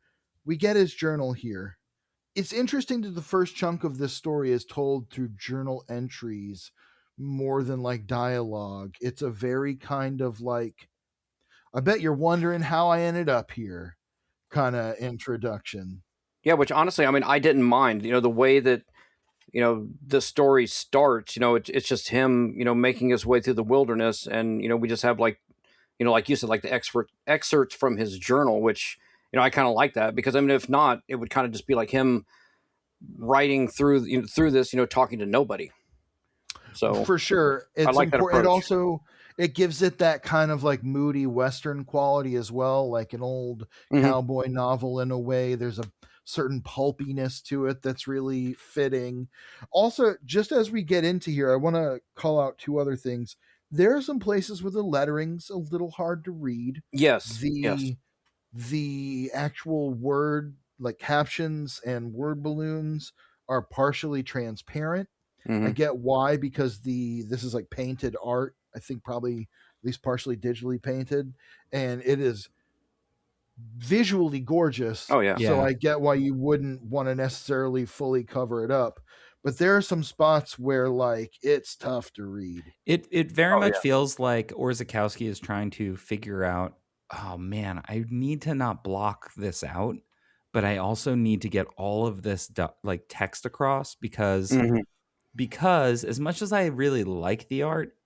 we get his journal here. It's interesting that the first chunk of this story is told through journal entries more than like dialogue. It's a very kind of like, I bet you're wondering how I ended up here kind of introduction. Yeah, which honestly, I mean, I didn't mind. The way that the story starts. It's just him, making his way through the wilderness, and we just have like, like you said, like the excerpts from his journal, which I kind of like that, because I mean, if not, it would kind of just be like him writing through this, talking to nobody. So For sure, it's like that important. It approach. also it gives it that kind of like moody Western quality as well, like an old Mhm. cowboy novel in a way. There's a certain pulpiness to it that's really fitting. Also, just as we get into here, I want to call out two other things. There are some places where the lettering's a little hard to read. Yes. The actual word like captions and word balloons are partially transparent. I Mhm. get why, because this is like painted art. I think probably at least partially digitally painted, and it is visually gorgeous. Oh yeah. So Yeah. I get why you wouldn't want to necessarily fully cover it up. But there are some spots where like it's tough to read. It very Oh much yeah. feels like Orzechowski is trying to figure out, oh man, I need to not block this out, but I also need to get all of this like text across Mhm. because as much as I really like the art,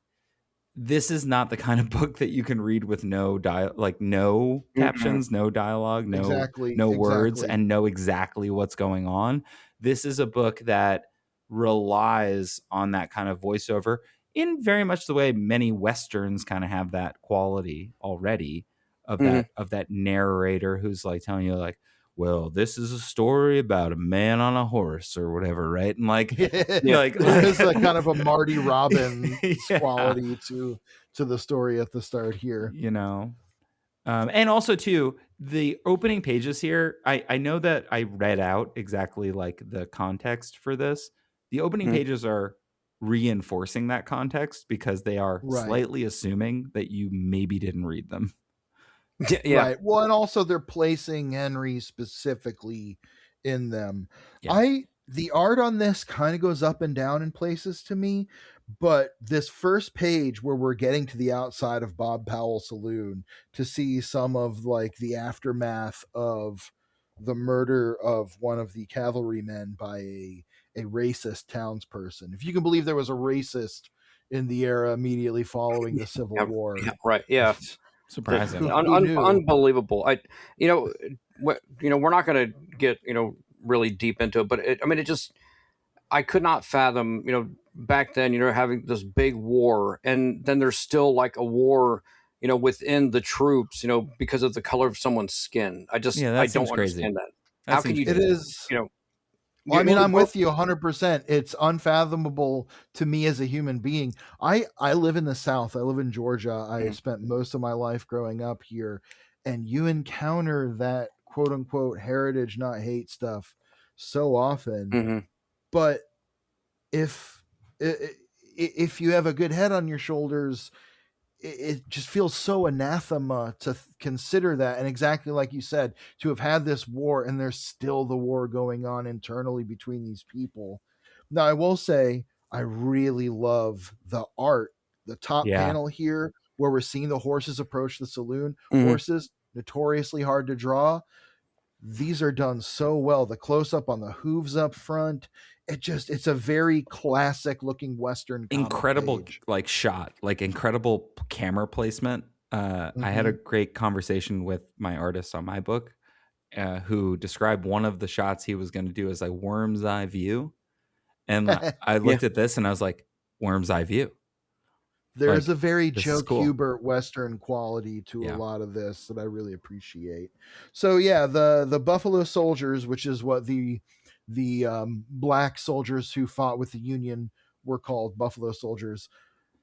this is not the kind of book that you can read with no no Mhm. captions, no dialogue, Exactly. no words, Exactly. and know exactly what's going on. This is a book that relies on that kind of voiceover in very much the way many westerns kind of have that quality already of Mhm. that narrator who's like telling you like, well, this is a story about a man on a horse or whatever, right? And like Yeah. There is a kind of a Marty Robbins yeah, quality to the story at the start here. you know. And also too, the opening pages here, I know that I read out exactly like the context for this. The opening Mhm. pages are reinforcing that context because they are Right. slightly assuming that you maybe didn't read them. Yeah. Right. Well, and also they're placing Henry specifically in them. Yeah. The art on this kind of goes up and down in places to me, but this first page where we're getting to the outside of Bob Powell Saloon to see some of like the aftermath of the murder of one of the cavalrymen by a racist townsperson. If you can believe there was a racist in the era immediately following the Civil Yeah. War. Yeah. Right. Yeah. Surprising. Who knew? Unbelievable. We're not going to get really deep into it, but it just, I could not fathom back then having this big war, and then there's still like a war within the troops because of the color of someone's skin. Yeah, that I seems don't crazy. understand that. That How can seems you It crazy. is. you know Well, I mean, you- I'm with you 100%. It's unfathomable to me as a human being. I live in the South. I live in Georgia. I Mhm. spent most of my life growing up here, and you encounter that quote unquote heritage, not hate stuff so often. Mhm. But if if you have a good head on your shoulders, it just feels so anathema to consider that. And exactly like you said, to have had this war and there's still the war going on internally between these people. Now, I will say, I really love the art. The top Yeah. panel here, where we're seeing the horses approach the saloon, Mhm. horses notoriously hard to draw. these are done so well. The close up on the hooves up front, it's a very classic looking Western comic Incredible page. like shot, like incredible camera placement. I had a great conversation with my artist on my book, who described one of the shots he was going to do as a worm's eye view. And I looked at this and I was like, worm's eye view. There's Like, a very this Joe is cool. Kubert Western quality to Yeah. a lot of this that I really appreciate. So yeah, the Buffalo Soldiers, which is what the black soldiers who fought with the Union were called, Buffalo Soldiers.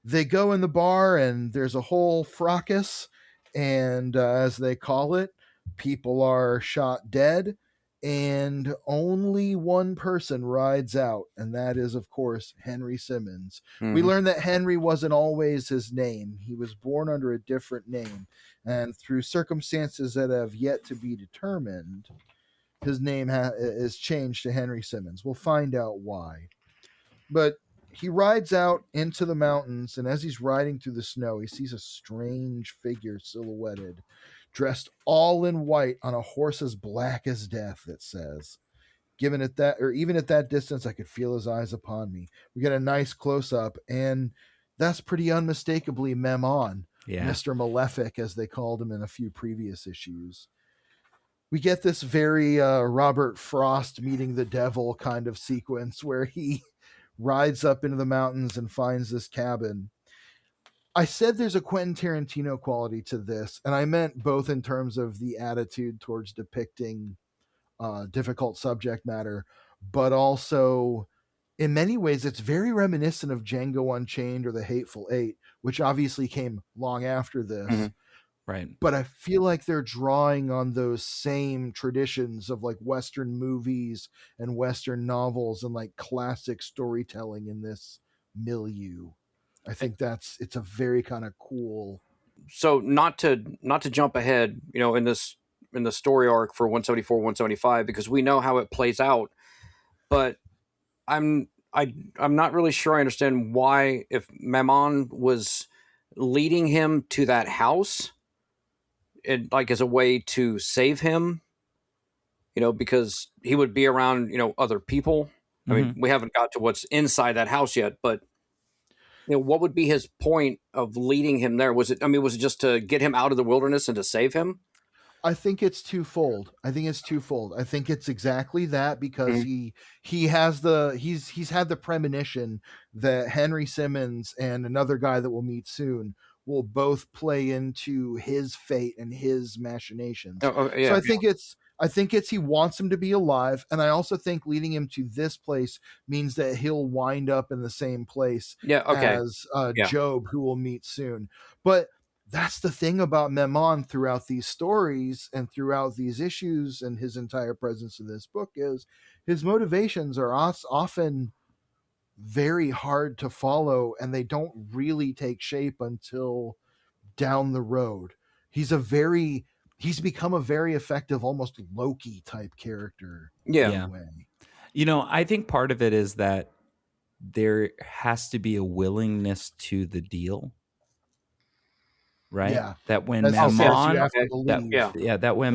They go in the bar and there's a whole fracas, and as they call it, people are shot dead, and only one person rides out, and that is, of course, Henry Simmons. We learn that Henry wasn't always his name. He was born under a different name, and through circumstances that have yet to be determined, his name is changed to Henry Simmons. We'll find out why. But he rides out into the mountains, and as he's riding through the snow, he sees a strange figure silhouetted, dressed all in white on a horse as black as death, it says. Even at that distance, I could feel his eyes upon me. We get a nice close-up, and that's pretty unmistakably Memon, Mr. Malefic, as they called him in a few previous issues. We get this very Robert Frost meeting the devil kind of sequence where he rides up into the mountains and finds this cabin. I said there's a Quentin Tarantino quality to this, and I meant both in terms of the attitude towards depicting difficult subject matter, but also in many ways it's very reminiscent of Django Unchained or The Hateful Eight, which obviously came long after this. Right. But I feel like they're drawing on those same traditions of like Western movies and Western novels and like classic storytelling in this milieu. I think it's a very kind of cool. So not to jump ahead, in the story arc for 174, 175, because we know how it plays out, but I'm not really sure I understand why, if Mammon was leading him to that house, it like as a way to save him, because he would be around, other people. I mean, we haven't got to what's inside that house yet, but what would be his point of leading him there? Was it just to get him out of the wilderness and to save him? I think it's twofold. I think it's exactly that, because he's had the premonition that Henry Simmons and another guy that we'll meet soon will both play into his fate and his machinations. So I think it's he wants him to be alive, and I also think leading him to this place means that he'll wind up in the same place as Job, who we'll meet soon. But that's the thing about Memon throughout these stories and throughout these issues and his entire presence in this book is his motivations are often very hard to follow, and they don't really take shape until down the road. He's become a very effective, almost Loki type character. Yeah. I think part of it is that there has to be a willingness to the deal. Right? Yeah. That when when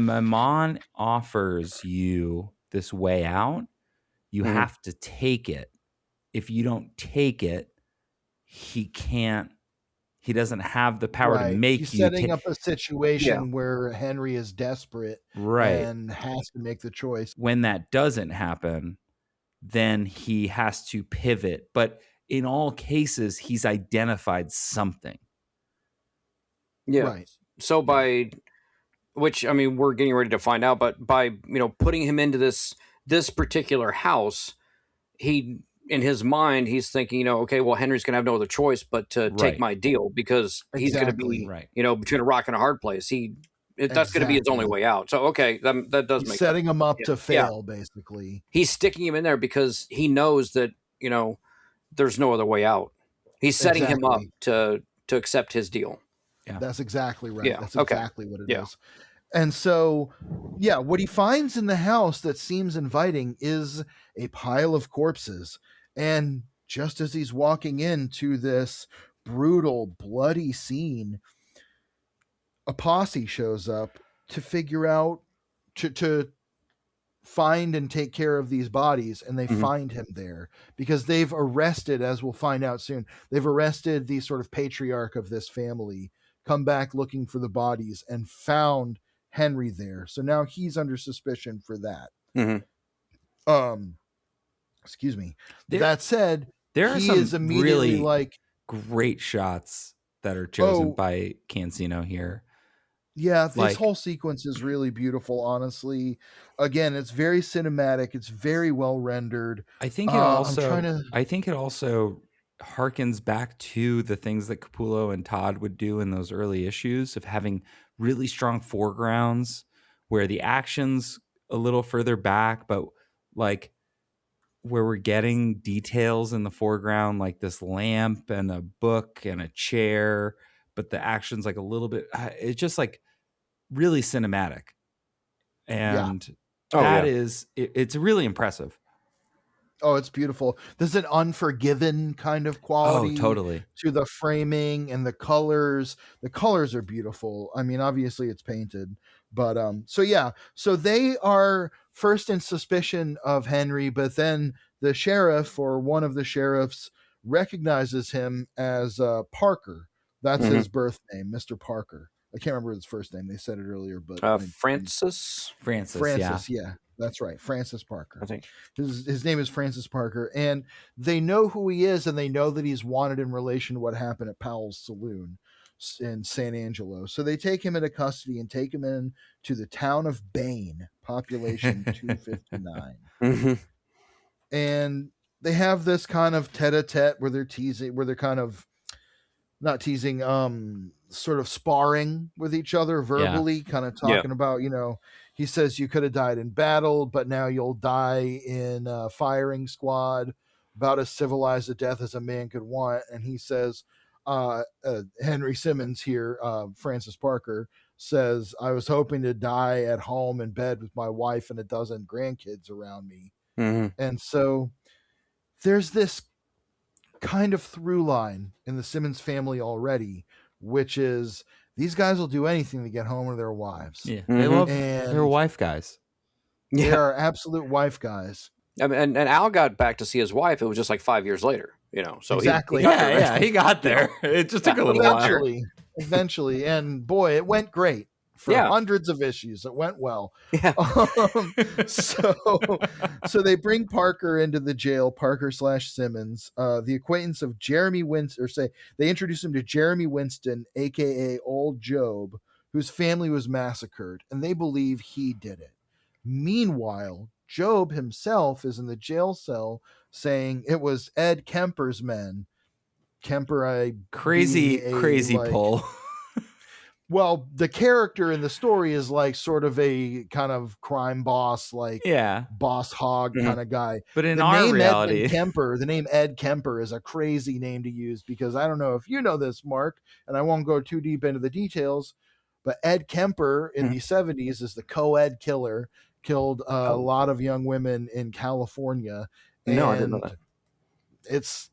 Mammon offers you this way out, you have to take it. If you don't take it, he doesn't have the power to make He's you setting up a situation where Henry is desperate and has to make the choice. When that doesn't happen, then he has to pivot. But in all cases, he's identified something. Yeah. Right. So we're getting ready to find out, but by, putting him into this particular house, he, in his mind, he's thinking, okay, well, Henry's going to have no other choice but to take my deal, because he's going to be, between a rock and a hard place. That's going to be his only way out. So, okay, that does make setting him up to fail, basically. He's sticking him in there because he knows that, there's no other way out. He's setting him up to accept his deal. Yeah. That's exactly right. Yeah. That's exactly what it is. And so, what he finds in the house that seems inviting is a pile of corpses. And just as he's walking into this brutal, bloody scene, a posse shows up to figure out, to find and take care of these bodies, and they Mhm. find him there because they've arrested, as we'll find out soon, they've arrested the sort of patriarch of this family, come back looking for the bodies, and found Henry there. So now he's under suspicion for that. Mhm. Excuse me. There- That said, There are he some is immediately really like, great shots that are chosen Oh. by Cancino here. yeah, this Like- whole sequence is really beautiful, honestly. Again, it's very cinematic. It's very well rendered. I think it I'm also trying to- I think it also harkens back to the things that Capullo and Todd would do in those early issues of having really strong foregrounds where the action's a little further back, but like where we're getting details in the foreground, like this lamp and a book and a chair, but the action's like a little bit, it's just like really cinematic. And Oh, that yeah. is, it's really impressive. Oh, it's beautiful. There's an Unforgiven kind of quality Oh, totally. to the framing and the colors. The colors are beautiful. I mean, obviously it's painted, but so they are first in suspicion of Henry, but then the sheriff or one of the sheriffs recognizes him as Parker. That's his birth name, Mr. Parker. I can't remember his first name. They said it earlier, but Francis, Francis, yeah, that's right, Francis Parker. I think. His name is Francis Parker, and they know who he is, and they know that he's wanted in relation to what happened at Powell's Saloon in San Angelo. So they take him into custody and take him in to the town of Bain, population 259. Mhm. And they have this kind of tete-a-tete where they're kind of not teasing, sort of sparring with each other verbally, kind of talking about, he says you could have died in battle, but now you'll die in a firing squad, about as civilized a death as a man could want. And he says, Henry Simmons here, Francis Parker, says, I was hoping to die at home in bed with my wife and a dozen grandkids around me. Mhm. And so there's this kind of through line in the Simmons family already, which is these guys will do anything to get home to their wives. Yeah. They love And their wife guys. they Yeah. are absolute wife guys. I mean, and Al got back to see his wife. It was just like 5 years later, So Exactly. He got there He got there. It just took a little while. Eventually, and boy, it went great for hundreds of issues. It went well. Yeah. So they bring Parker into the jail, Parker/Simmons, the acquaintance of Jeremy Winston, they introduce him to Jeremy Winston, aka Old Job, whose family was massacred, and they believe he did it. Meanwhile, Job himself is in the jail cell saying it was Ed Kemper's men. Kemper, Crazy pull. Well, the character in the story is like sort of a kind of crime boss, boss hog kind of guy. But in the our name reality, the name Ed Kemper is a crazy name to use because I don't know if you know this, Mark, and I won't go too deep into the details, but Ed Kemper in the 70s is the co-ed killer, killed a lot of young women in California. No, I didn't know that.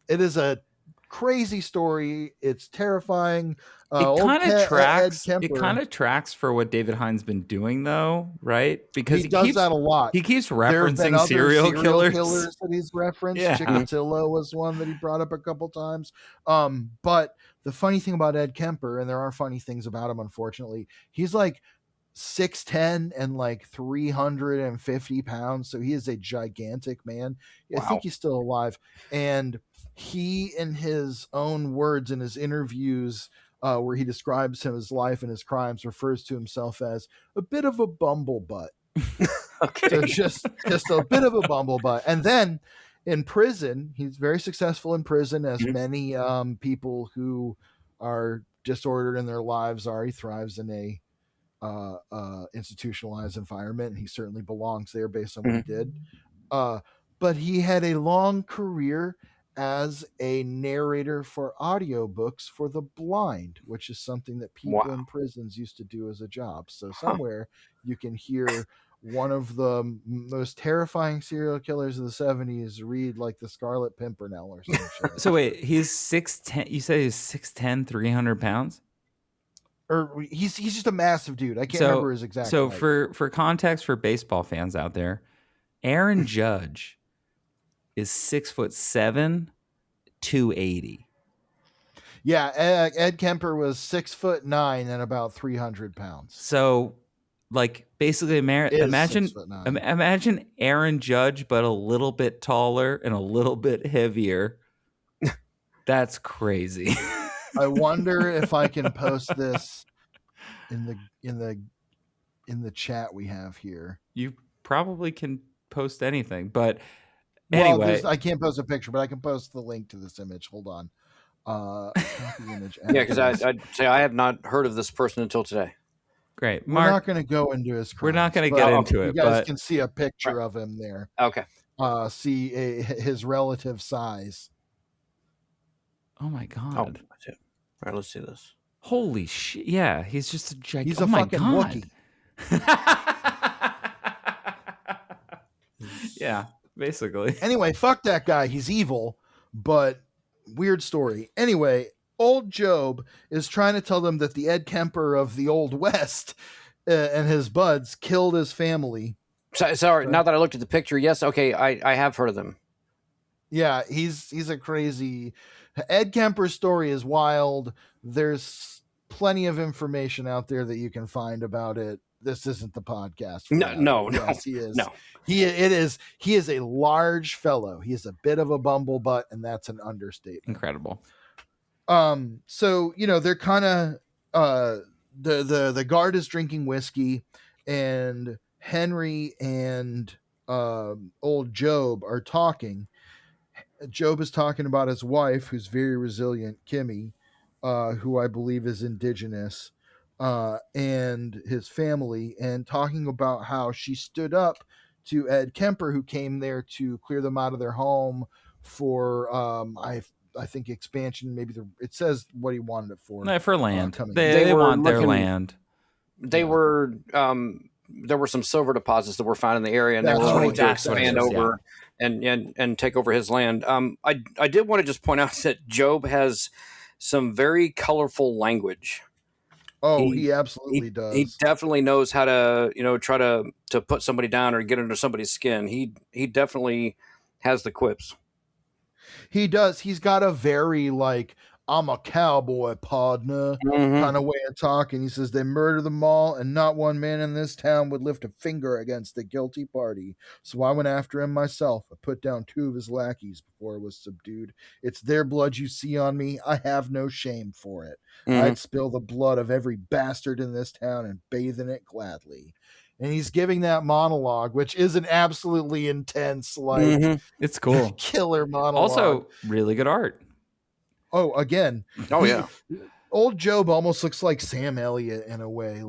It is a crazy story. It's terrifying. It kind of tracks for what David Hine's been doing, though, right? Because he does that a lot. He keeps There have been referencing other serial killers that he's referenced. Yeah. Chikatilo was one that he brought up a couple times. But the funny thing about Ed Kemper, and there are funny things about him, unfortunately, he's like 6'10" and like 350 pounds. So he is a gigantic man. I think he's still alive. And he, in his own words in his interviews, where he describes his life and his crimes, refers to himself as a bit of a bumblebutt. Okay. So just a bit of a bumblebutt. And then in prison, he's very successful in prison, as many people who are disordered in their lives are. He thrives in a institutionalized environment, and he certainly belongs there based on what he did. But he had a long career as a narrator for audiobooks for the blind, which is something that people in prisons used to do as a job. So somewhere you can hear one of the most terrifying serial killers of the 70s read like the Scarlet Pimpernel or some shit. So wait, he's 6'10". You say he's 6'10", 300 pounds? Or he's just a massive dude. I can't remember his exact height. For context for baseball fans out there, Aaron Judge is 6'7", 280. Yeah, Ed Kemper was 6'9" and about 300 pounds. So, like, basically, imagine 6'9". imagine Aaron Judge, but a little bit taller and a little bit heavier. That's crazy. I wonder if I can post this in the chat we have here. You probably can post anything, but Well, anyway, I can't post a picture, but I can post the link to this image. Hold on. Copy image. Yeah, because I'd say I have not heard of this person until today. great. We're Mark, not going to go into his crimes. we're not going to but get into it, You guys but can see a picture of him there. Okay. See his relative size. oh my Oh, god. that's it. All right, let's see this. Holy shit. Yeah, he's just a gigantic. He's a oh my fucking god. Wookiee. Yeah, basically. Anyway, fuck that guy. He's evil, but weird story. Anyway, old Job is trying to tell them that the Ed Kemper of the Old West and his buds killed his family. Sorry, now that I looked at the picture, yes, okay, I have heard of them. Yeah, he's a crazy. Ed Kemper's story is wild. There's plenty of information out there that you can find about it. This isn't the podcast. for that. No, Yes, he is. no. He is a large fellow. He is a bit of a bumblebutt, and that's an understatement. Incredible. So they're kind of the guard is drinking whiskey, and Henry and old Job are talking. Job is talking about his wife, who's very resilient, Kimmy, who I believe is indigenous, and his family, and talking about how she stood up to Ed Kemper, who came there to clear them out of their home for I think expansion. Maybe it says what he wanted it for. For land. coming. They were want their looking- land. They were there were some silver deposits that were found in the area, and they That's were right, willing to that's what it expand is, over and take over his land. I did want to just point out that Job has some very colorful language. Oh, He- he absolutely does. He definitely knows how to try to put somebody down or get under somebody's skin. He definitely has the quips. He does. He's got a very I'm a cowboy, partner, kind of way of talking. He says they murdered them all, and not one man in this town would lift a finger against the guilty party. So I went after him myself. I put down 2 of his lackeys before it was subdued. It's their blood you see on me. I have no shame for it. I'd spill the blood of every bastard in this town and bathe in it gladly. And he's giving that monologue, which is an absolutely intense, It's cool. killer monologue. Also, really good art. Oh, again. Oh yeah. Old Job almost looks like Sam Elliott in a way.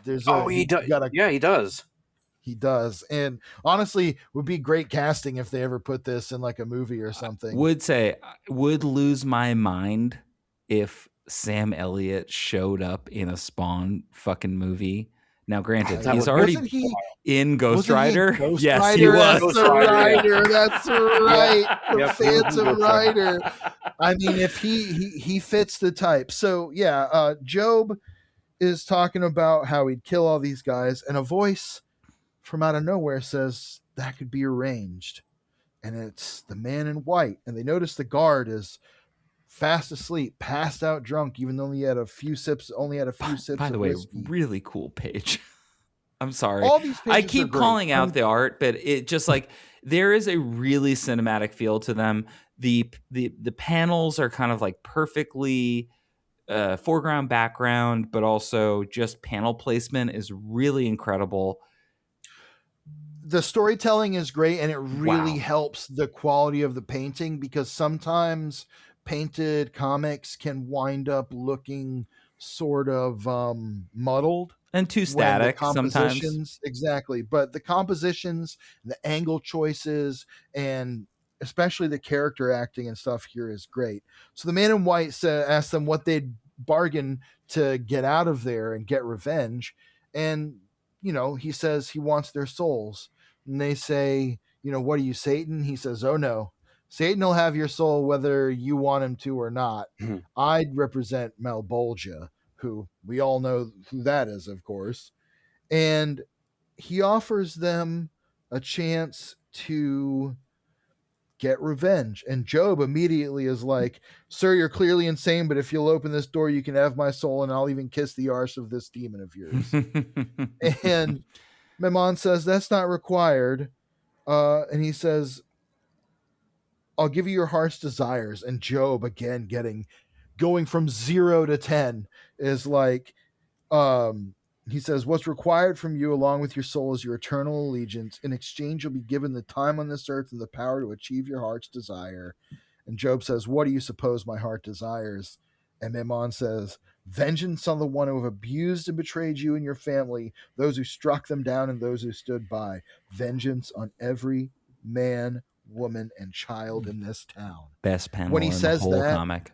There's He does. Yeah, he does. He does. And honestly, would be great casting if they ever put this in a movie or something. Would lose my mind if Sam Elliott showed up in a Spawn fucking movie. Now, granted, he's already in Ghost Rider. Yes, he was. That's the Rider. That's right. The Yep. Phantom Rider. I mean, if he fits the type. So yeah, Job is talking about how he'd kill all these guys, and a voice from out of nowhere says that could be arranged, and it's the man in white. And they notice the guard is fast asleep, passed out drunk, even though he had a few sips. By the way, whiskey. really cool page. I'm sorry. All these pages I are keep great. calling out the art, but it just there is a really cinematic feel to them. The panels are kind of perfectly foreground, background, but also just panel placement is really incredible. The storytelling is great, and it really Wow. helps the quality of the painting, because sometimes painted comics can wind up looking sort of muddled And too when the static sometimes. compositions. Exactly. But the compositions, the angle choices, and especially the character acting and stuff here is great. So the man in white asked them what they'd bargain to get out of there and get revenge. And, he says he wants their souls. And they say, what are you, Satan? He says, oh no, Satan will have your soul whether you want him to or not. I'd represent Malbolgia, who we all know who that is, of course. And he offers them a chance to get revenge. And Job immediately is like, sir, you're clearly insane, but if you'll open this door, you can have my soul, and I'll even kiss the arse of this demon of yours. And Memon says, that's not required. And he says, I'll give you your heart's desires. And Job, again, going from 0 to 10, is like, he says, what's required from you along with your soul is your eternal allegiance. In exchange, you'll be given the time on this earth and the power to achieve your heart's desire. And Job says, what do you suppose my heart desires? And Memon says, vengeance on the one who have abused and betrayed you and your family, those who struck them down and those who stood by. Vengeance on every man, woman, and child in this town. Best panel when he in says the whole that, comic.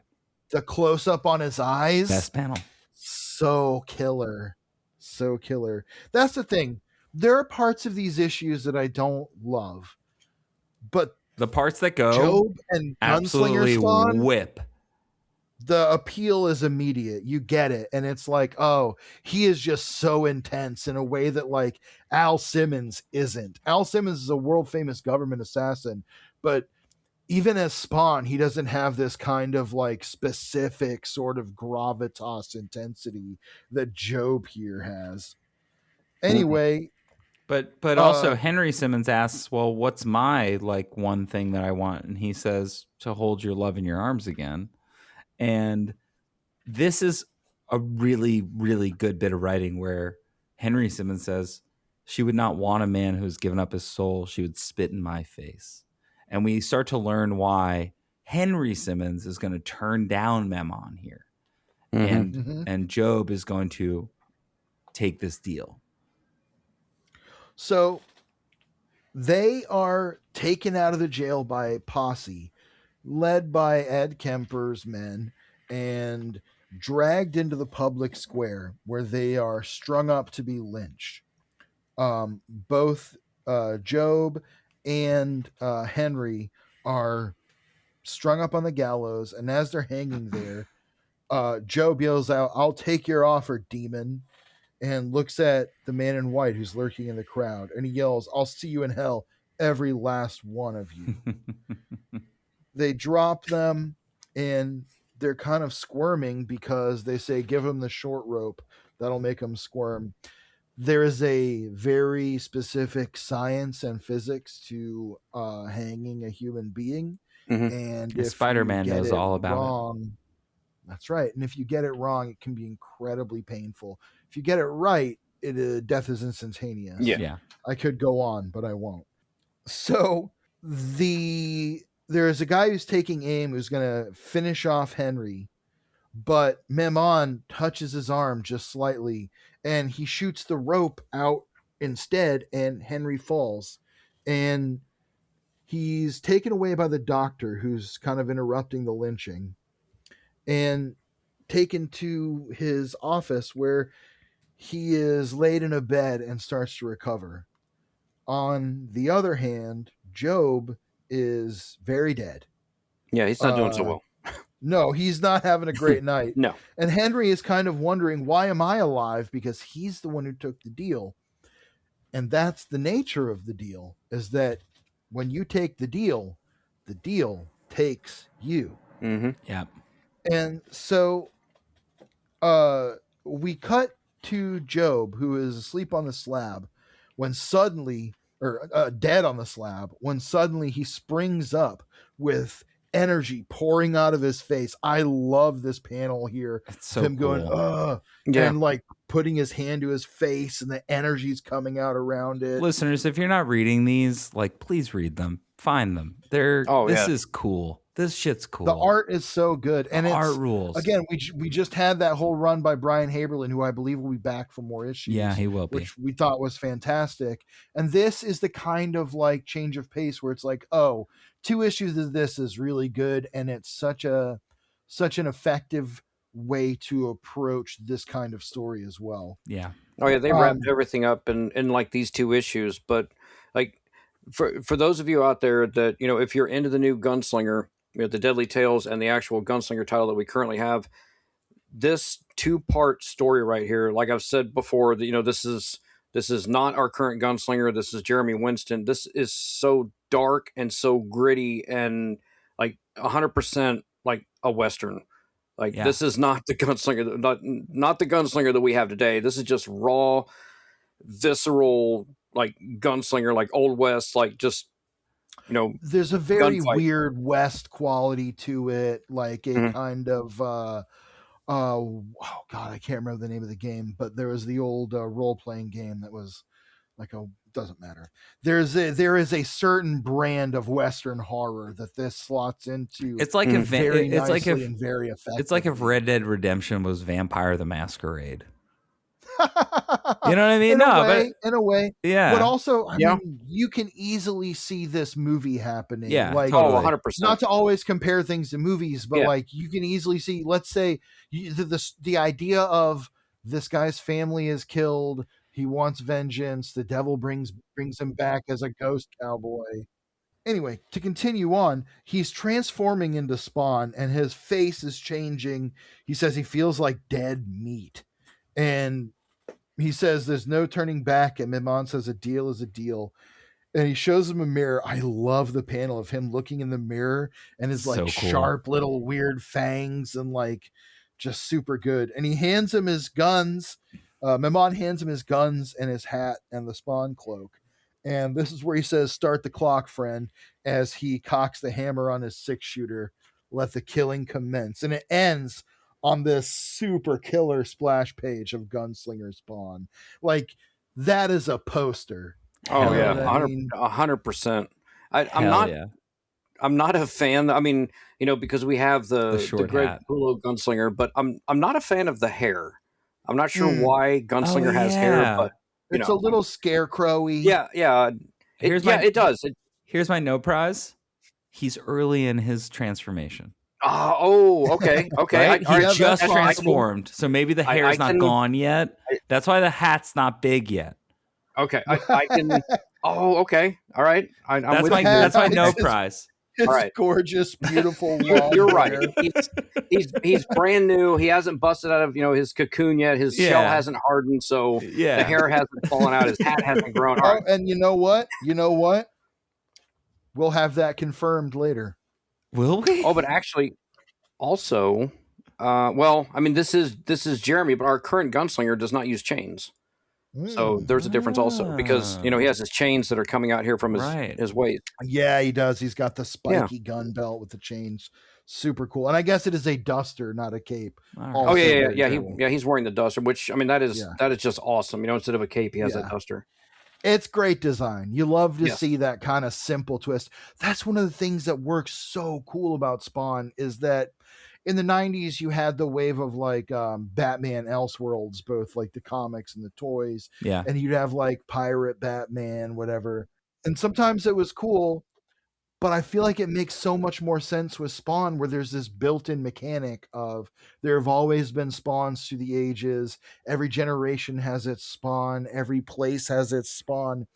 The close-up on his eyes. Best panel. So killer. So killer. That's the thing. There are parts of these issues that I don't love. But the parts that go Job and absolutely Gunslinger Spawn, whip. The appeal is immediate. You get it. And it's like, oh, he is just so intense in a way that like Al Simmons isn't. Al Simmons is a world famous government assassin, but even as Spawn, he doesn't have this kind of like specific sort of gravitas intensity that Job here has. Anyway. But also Henry Simmons asks, well, what's my like one thing that I want? And he says, to hold your love in your arms again. And this is a really, really good bit of writing where Henry Simmons says, she would not want a man who's given up his soul. She would spit in my face. And we start to learn why Henry Simmons is going to turn down Memon here. And Job is going to take this deal. So they are taken out of the jail by a posse led by Ed Kemper's men and dragged into the public square where they are strung up to be lynched. Both Job and Henry are strung up on the gallows, and as they're hanging there, Job yells out, "I'll take your offer, demon," and looks at the man in white who's lurking in the crowd, and he yells, "I'll see you in hell, every last one of you." They drop them, and they're kind of squirming because they say, give them the short rope. That'll make them squirm. There is a very specific science and physics to hanging a human being. And if Spider-Man knows all about it. That's right. And if you get it wrong, it can be incredibly painful. If you get it right, death is instantaneous. Yeah. I could go on, but I won't. So there's a guy who's taking aim who's going to finish off Henry, but Memon touches his arm just slightly, and he shoots the rope out instead, and Henry falls. And he's taken away by the doctor, who's kind of interrupting the lynching, and taken to his office where he is laid in a bed and starts to recover. On the other hand, Job is very dead. Yeah, he's not doing so well. No, he's not having a great night. No. And Henry is kind of wondering, why am I alive? Because he's the one who took the deal. And that's the nature of the deal, is that when you take the deal takes you. Yeah. And so we cut to Job, who is asleep on the slab, when suddenly, or dead on the slab, when suddenly he springs up with energy pouring out of his face. I love this panel here. It's so him cool. Going, and like putting his hand to his face, and the energy's coming out around it. Listeners, if you're not reading these, like, please read them. Find them. This is cool. This shit's cool. The art is so good, and art rules. Again, we just had that whole run by Brian Haberlin, who I believe will be back for more issues. Yeah, he will be. Which we thought was fantastic. And this is the kind of like change of pace where it's like, oh, 2 issues of this is really good, and it's such an effective way to approach this kind of story as well. Yeah. Oh yeah, they wrapped everything up in like these 2 issues. But like for those of you out there that, you know, if you're into the new Gunslinger, you know, the Deadly Tales and the actual Gunslinger title that we currently have, this 2-part story right here, like I've said before, that, you know, this is This is not our current Gunslinger. This is Jeremy Winston. This is so dark and so gritty and like 100% like a Western. Like this is not the Gunslinger, not the Gunslinger that we have today. This is just raw, visceral, like Gunslinger, like Old West, like just, you know, there's a very gunfight. weird West quality to it, like a kind of oh god, I can't remember the name of the game, but there was the old role-playing game that was like doesn't matter. There is a certain brand of Western horror that this slots into. It's like very it's like if and very effectively. It's like if Red Dead Redemption was Vampire the Masquerade. You know what I mean? In a way. Yeah. But also, I mean, you can easily see this movie happening. Yeah, like, totally. 100%. Not to always compare things to movies, but like you can easily see, let's say, the idea of this guy's family is killed. He wants vengeance. The devil brings him back as a ghost cowboy. Anyway, to continue on, he's transforming into Spawn, and his face is changing. He says he feels like dead meat. And he says there's no turning back, and Mimon says a deal is a deal. And he shows him a mirror. I love the panel of him looking in the mirror and his like sharp little weird fangs and like just super good. And he hands him his guns. Mimon hands him his guns and his hat and the Spawn cloak. And this is where he says, "Start the clock, friend," as he cocks the hammer on his 6-shooter. Let the killing commence. And it ends on this super killer splash page of Gunslinger Spawn. Like, that is a poster. Oh yeah, 100%. I'm not a fan. I mean, you know, because we have the Greg Pulo Gunslinger, but I'm not a fan of the hair. I'm not sure why Gunslinger has hair, but it's a little scarecrowy. Yeah. It does. Here's my no prize. He's early in his transformation. Okay. Right? He just transformed, so maybe the hair's not gone yet. That's why the hat's not big yet. Okay, I can. Okay, all right. That's my no prize. It's gorgeous, beautiful. You're right. He's brand new. He hasn't busted out of his cocoon yet. His shell hasn't hardened, so the hair hasn't fallen out. His hat hasn't grown. Right. And you know what? We'll have that confirmed later. Will we? Oh, but actually, also, well, I mean, this is Jeremy, but our current Gunslinger does not use chains. So there's a difference also because he has his chains that are coming out here from his waist. Yeah, he does. He's got the spiky gun belt with the chains. Super cool. And I guess it is a duster, not a cape. Oh yeah. He's wearing the duster, which I mean that is just awesome. Instead of a cape, he has that duster. It's great design. You love to see that kind of simple twist. That's one of the things that works so cool about Spawn is that in the 90s, you had the wave of like Batman Elseworlds, both like the comics and the toys. Yeah. And you'd have like Pirate Batman, whatever. And sometimes it was cool, but I feel like it makes so much more sense with Spawn where there's this built-in mechanic of there have always been Spawns through the ages. Every generation has its Spawn. Every place has its Spawn.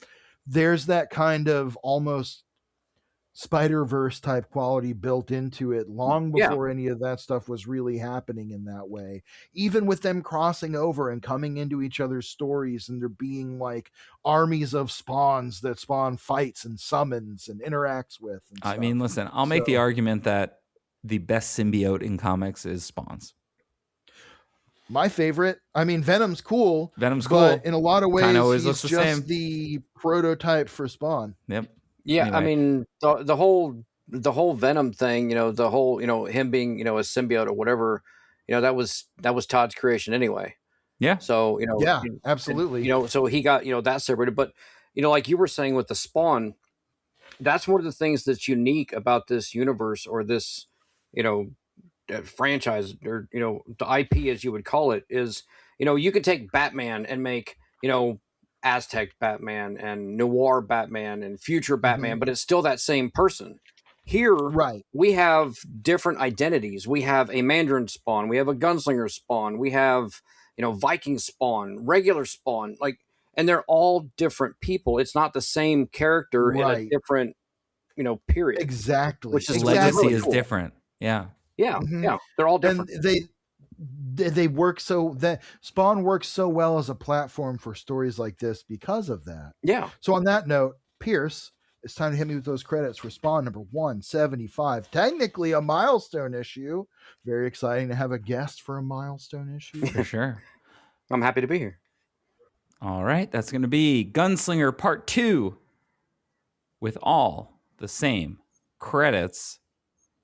There's that kind of almost Spider-Verse type quality built into it long before any of that stuff was really happening in that way. Even with them crossing over and coming into each other's stories and there being like armies of Spawns that Spawn fights and summons and interacts with. And I mean, listen, I'll make the argument that the best symbiote in comics is Spawns. My favorite. I mean, Venom's cool. But in a lot of ways, he's just the prototype for Spawn. Yep. Yeah, anyway. I mean the whole Venom thing, the whole him being a symbiote or whatever, that was Todd's creation anyway. Yeah. So absolutely. So he got that separated, but like you were saying with the Spawn, that's one of the things that's unique about this universe or this franchise or the IP as you would call it is you could take Batman and make Aztec Batman and Noir Batman and Future Batman, but it's still that same person. Here, we have different identities. We have a Mandarin Spawn. We have a Gunslinger Spawn. We have, Viking Spawn, regular Spawn, and they're all different people. It's not the same character in a different, period. Exactly. Which is legacy is different. Yeah. Yeah. Yeah. They're all different. And they work so that Spawn works so well as a platform for stories like this because of that. Yeah. So on that note, Pierce, it's time to hit me with those credits for Spawn number 175. Technically a milestone issue. Very exciting to have a guest for a milestone issue. For sure. I'm happy to be here. All right, that's going to be Gunslinger Part 2 with all the same credits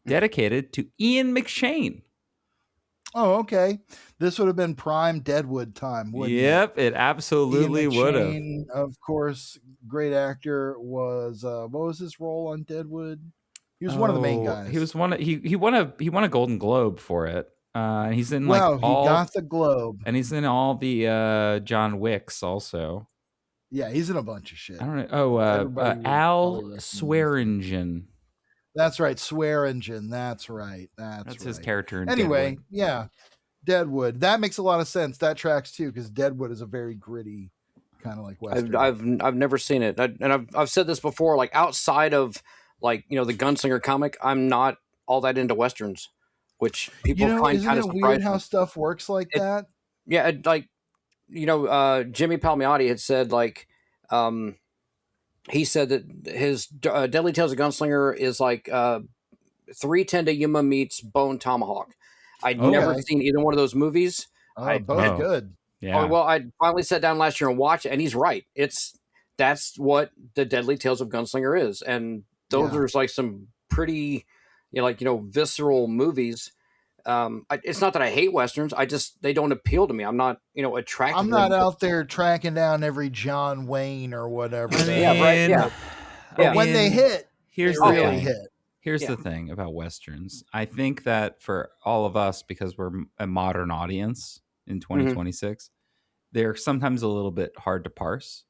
dedicated to Ian McShane. Oh, okay. This would have been prime Deadwood time, wouldn't it? Yep, it absolutely Ian would have. McShane, of course, great actor, was what was his role on Deadwood? He was one of the main guys. He was he won a Golden Globe for it. He's in like he got the Globe. And he's in all the John Wicks also. Yeah, he's in a bunch of shit. I don't know. Oh, Al Swearingen. That's right, Swearingen. That's right. That's right. His character in Anyway, Deadwood. yeah, Deadwood. That makes a lot of sense. That tracks too, because Deadwood is a very gritty kind of like Western. I've never seen it, and I've said this before. Like outside of like the Gunslinger comic, I'm not all that into westerns, which people find kind of surprising. Weird how stuff works like that? Yeah, like Jimmy Palmiotti had said like he said that his Deadly Tales of Gunslinger is like 3:10 to Yuma meets Bone Tomahawk. I'd never seen either one of those movies. Both good. Yeah. Well, I finally sat down last year and watched it, and he's right. That's what the Deadly Tales of Gunslinger is, and those are like some pretty, visceral movies. It's not that I hate westerns. They don't appeal to me. I'm not, attracted. I'm not out there tracking down every John Wayne or whatever. Yeah, right. Yeah. But when they hit, here's they the really thing. hit. Here's the thing about westerns. I think that for all of us, because we're a modern audience in 2026, they're sometimes a little bit hard to parse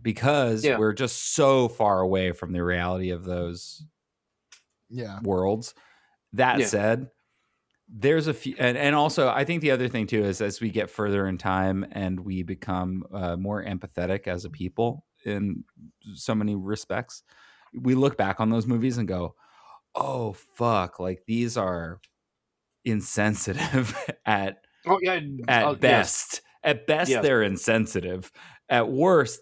because we're just so far away from the reality of those worlds. That said, there's a few, and also I think the other thing too is as we get further in time and we become more empathetic as a people in so many respects, we look back on those movies and go, oh fuck, like these are insensitive at best. At best they're insensitive. At worst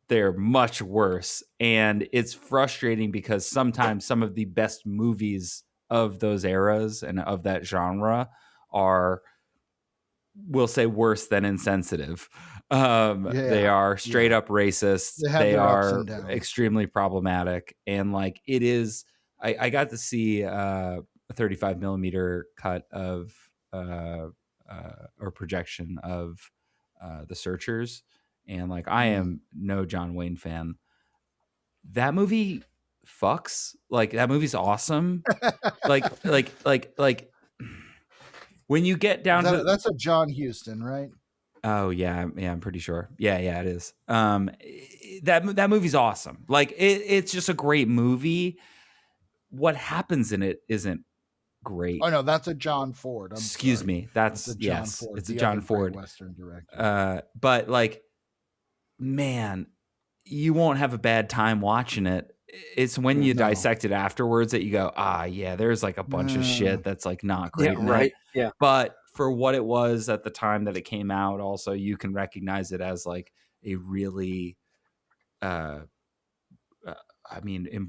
they're much worse, and it's frustrating because sometimes some of the best movies of those eras and of that genre are, we'll say, worse than insensitive. They are straight up racist. They are extremely problematic. And like it is, I got to see a 35 millimeter cut of or projection of The Searchers. And like, I am no John Wayne fan. That movie fucks. Like that movie's awesome. like when you get down to that's a John Huston, right? Oh yeah, I'm pretty sure. Yeah, it is. That movie's awesome. Like it's just a great movie. What happens in it isn't great. Oh no, that's a John Ford. Excuse me. That's a John Ford, it's a John Ford Western director. But like, man, you won't have a bad time watching it. It's when you dissect it afterwards that you go, there's like a bunch of shit that's like not great. Yeah, right. Yeah. But for what it was at the time that it came out, also you can recognize it as like a really,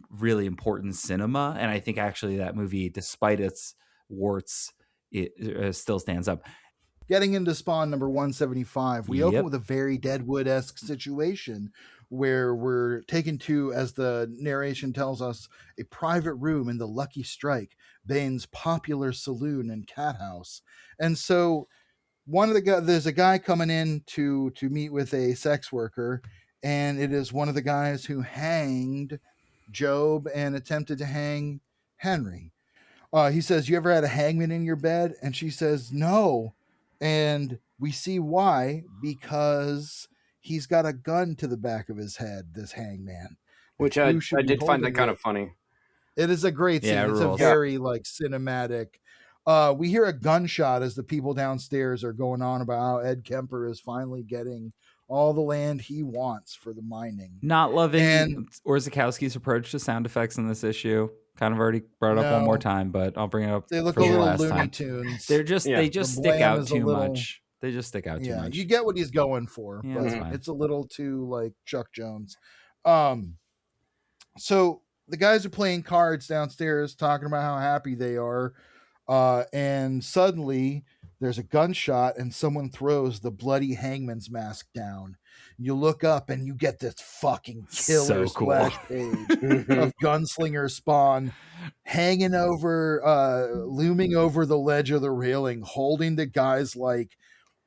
really important cinema. And I think actually that movie, despite its warts, it still stands up. Getting into Spawn number 175, we open with a very Deadwood-esque situation where we're taken to, as the narration tells us, a private room in the Lucky Strike, Bane's popular saloon and cat house. And so there's a guy coming in to meet with a sex worker, and it is one of the guys who hanged Job and attempted to hang Henry. He says, "You ever had a hangman in your bed?" And she says, "No." And we see why, because he's got a gun to the back of his head, this hangman. Which I did find that kind of funny. It is a great scene. It's a very like cinematic. We hear a gunshot as the people downstairs are going on about how Ed Kemper is finally getting all the land he wants for the mining. Not loving And- Orzakowski's approach to sound effects in this issue. Kind of already brought it up one more time, but I'll bring it up. They look for a the little last Looney time. Tunes. They just The stick blam out is a too little- much. They just stick out too much. You get what he's going for, Yeah, but that's fine. it's a little too like Chuck Jones. So the guys are playing cards downstairs, talking about how happy they are, and suddenly there's a gunshot and someone throws the bloody hangman's mask down. You look up and you get this fucking killer So cool. splash page of Gunslinger Spawn hanging over, looming over the ledge of the railing, holding the guy's like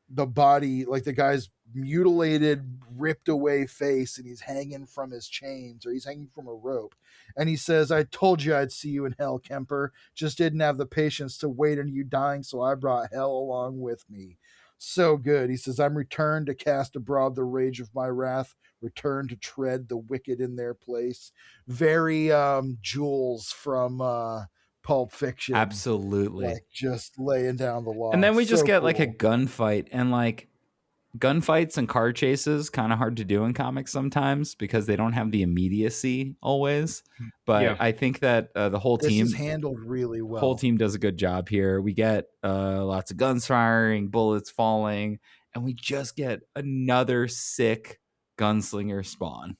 the body, like the guy's mutilated, ripped away face, and he's hanging from his chains, or he's hanging from a rope. And he says, "I told you I'd see you in hell, Kemper. Just didn't have the patience to wait on you dying, so I brought hell along with me." So good. He says, "I'm returned to cast abroad the rage of my wrath, return to tread the wicked in their place." Very Jules from Pulp Fiction. Absolutely. Like just laying down the law. And then we just So get like a cool. gunfight, and like gunfights and car chases kind of hard to do in comics sometimes because they don't have the immediacy always. But Yeah. I think that the whole This team is handled really well. whole team does a good job here. We get lots of guns firing, bullets falling, and we just get another sick gunslinger Spawn.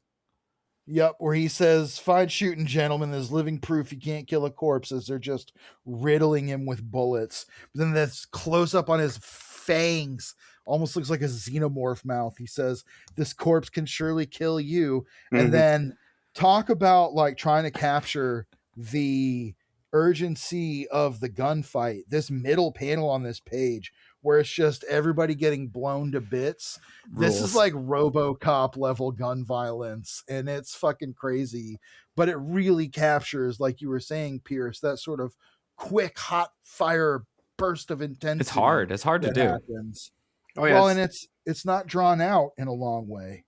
Yep, where he says, "Fine shooting, gentlemen. There's living proof you can't kill a corpse," as they're just riddling him with bullets. But then that's close up on his fangs. Almost looks like a xenomorph mouth. He says, "This corpse can surely kill you." And then talk about like trying to capture the urgency of the gunfight. This middle panel on this page where it's just everybody getting blown to bits. This Rules. is like RoboCop level gun violence, and it's fucking crazy. But it really captures, like you were saying, Pierce, that sort of quick, hot fire burst of intensity. It's hard. It's hard to that do. happens. Oh yeah. Well, and it's not drawn out in a long way.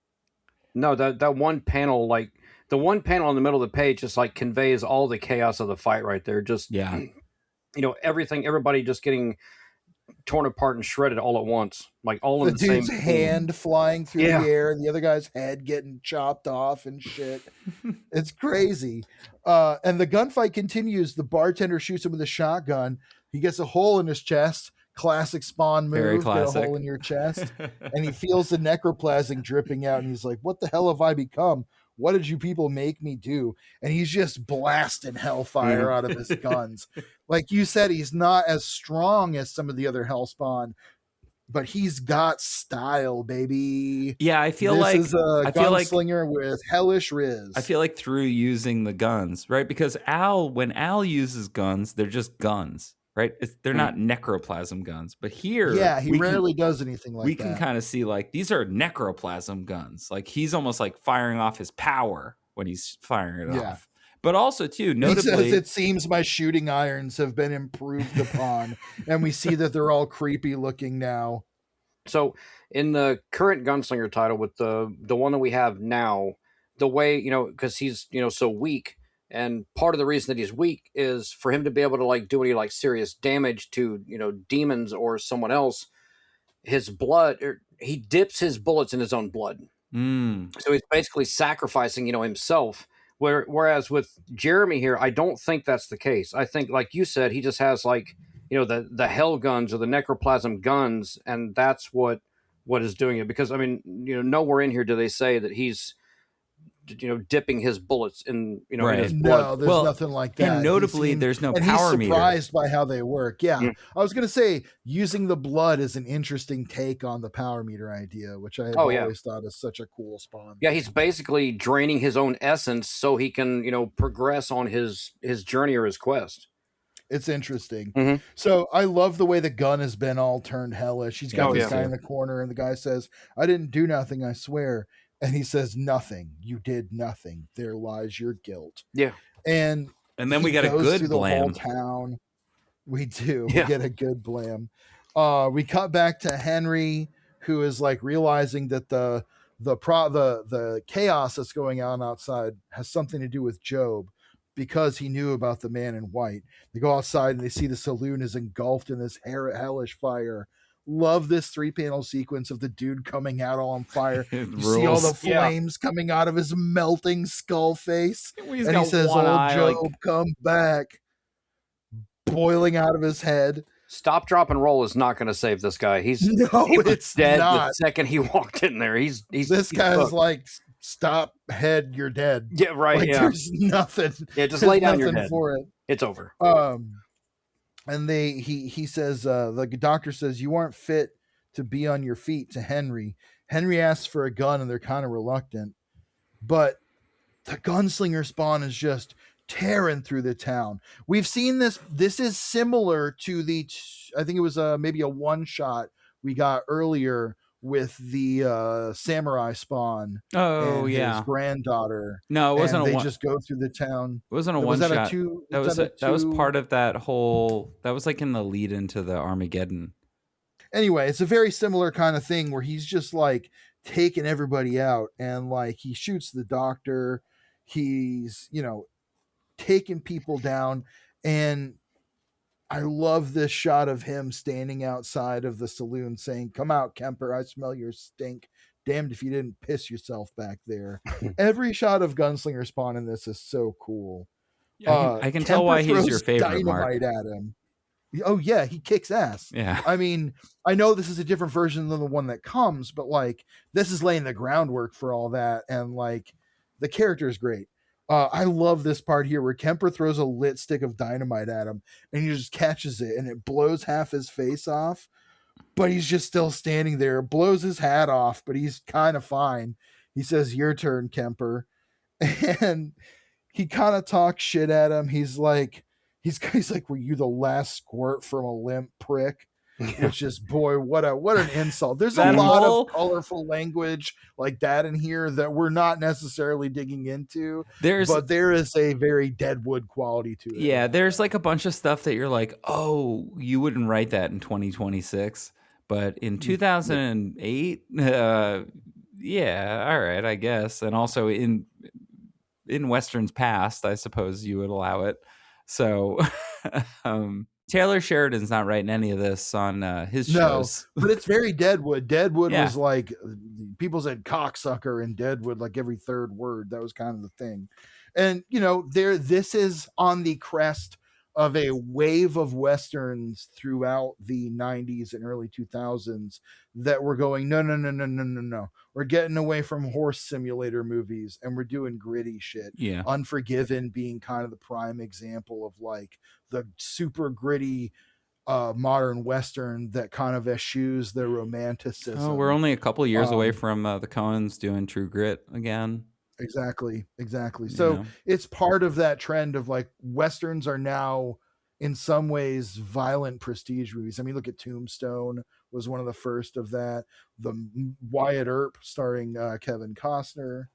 No, that one panel, like the one panel in the middle of the page, just like conveys all the chaos of the fight right there. Just Yeah. Everything, everybody just getting torn apart and shredded all at once, like all The in the same dude's hand flying through Yeah. the air and the other guy's head getting chopped off and shit. It's crazy. And the gunfight continues. The bartender shoots him with a shotgun. He gets a hole in his chest. Classic Spawn move. Very Get classic. a hole in your chest. And he feels the necroplasm dripping out. And he's like, "What the hell have I become? What did you people make me do?" And he's just blasting hellfire out of his guns. Like you said, he's not as strong as some of the other Hellspawn, but he's got style, baby. Yeah, I feel This like is a I feel like gunslinger with hellish riz. I feel like through using the guns, right? Because when Al uses guns, they're just guns, right? They're not necroplasm guns. But here, yeah, he we rarely does anything like we that. can kind of see like these are necroplasm guns. Like he's almost like firing off his power when he's firing it Yeah. off. But also too, He notably, says, "It seems my shooting irons have been improved upon," and we see that they're all creepy looking now. So in the current Gunslinger title with the one that we have now, the way, because he's, so weak, and part of the reason that he's weak is for him to be able to like do any like serious damage to, demons or someone else, his blood, he dips his bullets in his own blood. So he's basically sacrificing, himself. Whereas with Jeremy here, I don't think that's the case. I think, like you said, he just has like, the hell guns or the necroplasm guns, and that's what is doing it. Because I mean, nowhere in here do they say that he's, dipping his bullets in, Right. in his blood. No, there's Well, nothing like that. and notably, there's no and power he's meter. surprised by how they work. Yeah, Mm. I was gonna say using the blood is an interesting take on the power meter idea, which I have Oh, yeah. always thought is such a cool Spawn. Yeah, he's basically draining his own essence so he can, progress on his journey or his quest. It's interesting. Mhm. So I love the way the gun has been all turned hellish. He's got Oh, this yeah. guy in the corner, and the guy says, "I didn't do nothing, I swear." And he says, "Nothing. You did nothing. There lies your guilt." Yeah. And and then we he get a goes good through the whole blam. town. We do. Yeah. We get a good blam. We cut back to Henry, who is like realizing that the chaos that's going on outside has something to do with Job, because he knew about the man in white. They go outside and they see the saloon is engulfed in this hellish fire. Love this 3-panel sequence of the dude coming out all on fire. It You see all the rules. Yeah. flames coming out of his melting skull face. He's And he got says, one old eye, Job, like- come back. Boiling out of his head. Stop, drop, and roll is not going to save this guy. He No, was it's dead not. the second he walked in there. He's This he's guy's cooked. like, stop, head, you're dead. Yeah, right. Like, Yeah, there's nothing. yeah. Just There's lay down your nothing head. for it. It's over. And he says, the doctor says, you aren't fit to be on your feet to Henry. Henry asks for a gun and they're kind of reluctant, but the gunslinger Spawn is just tearing through the town. We've seen this. This is similar to I think it was maybe a one shot we got earlier with the samurai Spawn. Oh and yeah. his granddaughter. No, it wasn't and a they one. just go through the town. It wasn't a Was one that shot. a two? That was that that was two? part of that whole. That was like in the lead into the Armageddon. Anyway, it's a very similar kind of thing where he's just like taking everybody out, and like he shoots the doctor. He's taking people down, and I love this shot of him standing outside of the saloon saying, "Come out, Kemper, I smell your stink. Damned if you didn't piss yourself back there." Every shot of Gunslinger Spawn in this is so cool. I can tell Kemper why he's your throws favorite, Mark. dynamite at him. Oh yeah, he kicks ass. Yeah. I mean, I know this is a different version than the one that comes, but like this is laying the groundwork for all that, and like the character is great. I love this part here where Kemper throws a lit stick of dynamite at him, and he just catches it, and it blows half his face off, but he's just still standing there. It blows his hat off, but he's kind of fine. He says, "Your turn, Kemper," and he kind of talks shit at him. He's like, "Were you the last squirt from a limp prick?" Which is, boy, what an insult. There's a That lot whole- of colorful language like that in here that we're not necessarily digging into, but there is a very Deadwood quality to it. Yeah, there's like a bunch of stuff that you're like, oh, you wouldn't write that in 2026, but in 2008, yeah, all right, I guess. And also in Western's past, I suppose you would allow it. So Taylor Sheridan's not writing any of this on his shows. But it's very Deadwood. Deadwood Yeah. was like, people said cocksucker in Deadwood like every third word. That was kind of the thing. And this is on the crest of a wave of Westerns throughout the 90s and early 2000s that were going, no. We're getting away from horse simulator movies and we're doing gritty shit. Yeah. Unforgiven being kind of the prime example of like the super gritty modern Western that kind of eschews the romanticism. Oh, we're only a couple of years away from the Coens doing True Grit again. Exactly. So it's part of that trend of like Westerns are now in some ways violent prestige movies. I mean, look at Tombstone was one of the first of that. The Wyatt Earp starring Kevin Costner.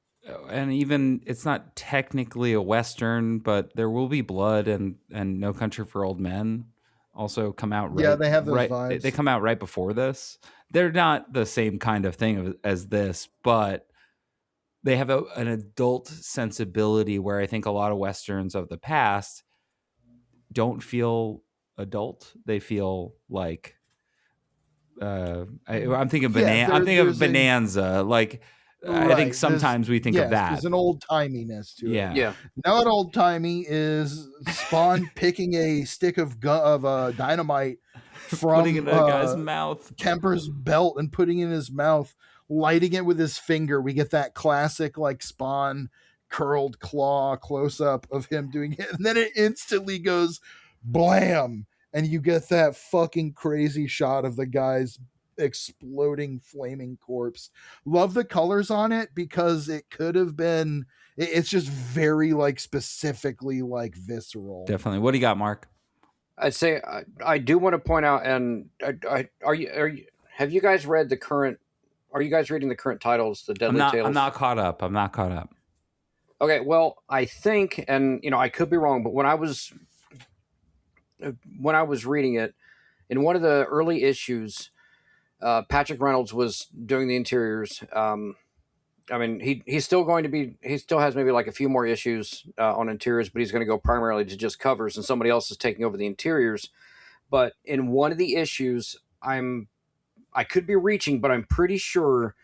And even it's not technically a Western, but There Will Be Blood and No Country for Old Men also come out right. Yeah, they have those right, vibes. They come out right before this. They're not the same kind of thing as this, but they have an adult sensibility where I think a lot of Westerns of the past don't feel adult. They feel like I'm thinking I'm thinking of Bonanza. I think sometimes we think of that. There's an old timiness to it. Yeah. Now that old timey is Spawn picking a stick of dynamite from putting it in a guy's mouth, Kemper's belt, and putting it in his mouth, lighting it with his finger. We get that classic like Spawn curled claw close up of him doing it, and then it instantly goes blam, and you get that fucking crazy shot of the guy's exploding flaming corpse. Love the colors on it because it could have been, it's just very like specifically like visceral. Definitely. What do you got, Mark? I'd say I do want to point out, and have you guys read the current? Are you guys reading the current titles? The Deadly Tales. I'm not caught up. Okay, well, I think, and I could be wrong, but when I was reading it, in one of the early issues, Patrick Reynolds was doing the interiors. I mean, he's still going to be. He still has maybe like a few more issues on interiors, but he's going to go primarily to just covers, and somebody else is taking over the interiors. But in one of the issues, I'm I could be reaching, but I'm pretty sure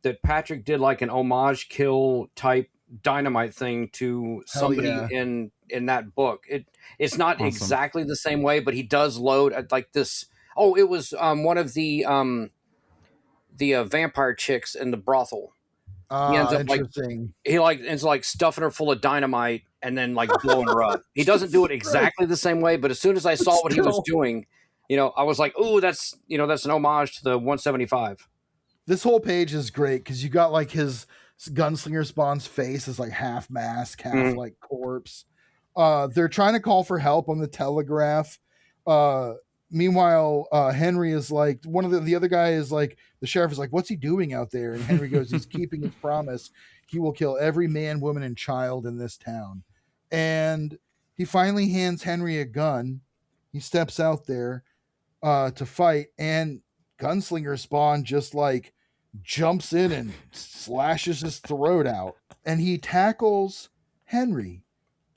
that Patrick did like an homage kill type dynamite thing to Hell somebody yeah. in that book. It's not Awesome. exactly the same way, but he does load like this. Oh, it was one of the vampire chicks in the brothel. He ends up Interesting. ends like stuffing her full of dynamite and then like blowing her up. He doesn't do it exactly the same way, but as soon as I saw what he was doing, I was like, "Ooh, that's that's an homage to the 175." This whole page is great because you got like his Gunslinger Spawn's face is like half mask, half like corpse. They're trying to call for help on the telegraph. Meanwhile, Henry is like, one of the other guy is like, the sheriff is like, what's he doing out there? And Henry goes, he's keeping his promise. He will kill every man, woman, and child in this town. And he finally hands Henry a gun. He steps out there to fight, and Gunslinger Spawn just like jumps in and slashes his throat out. And he tackles Henry.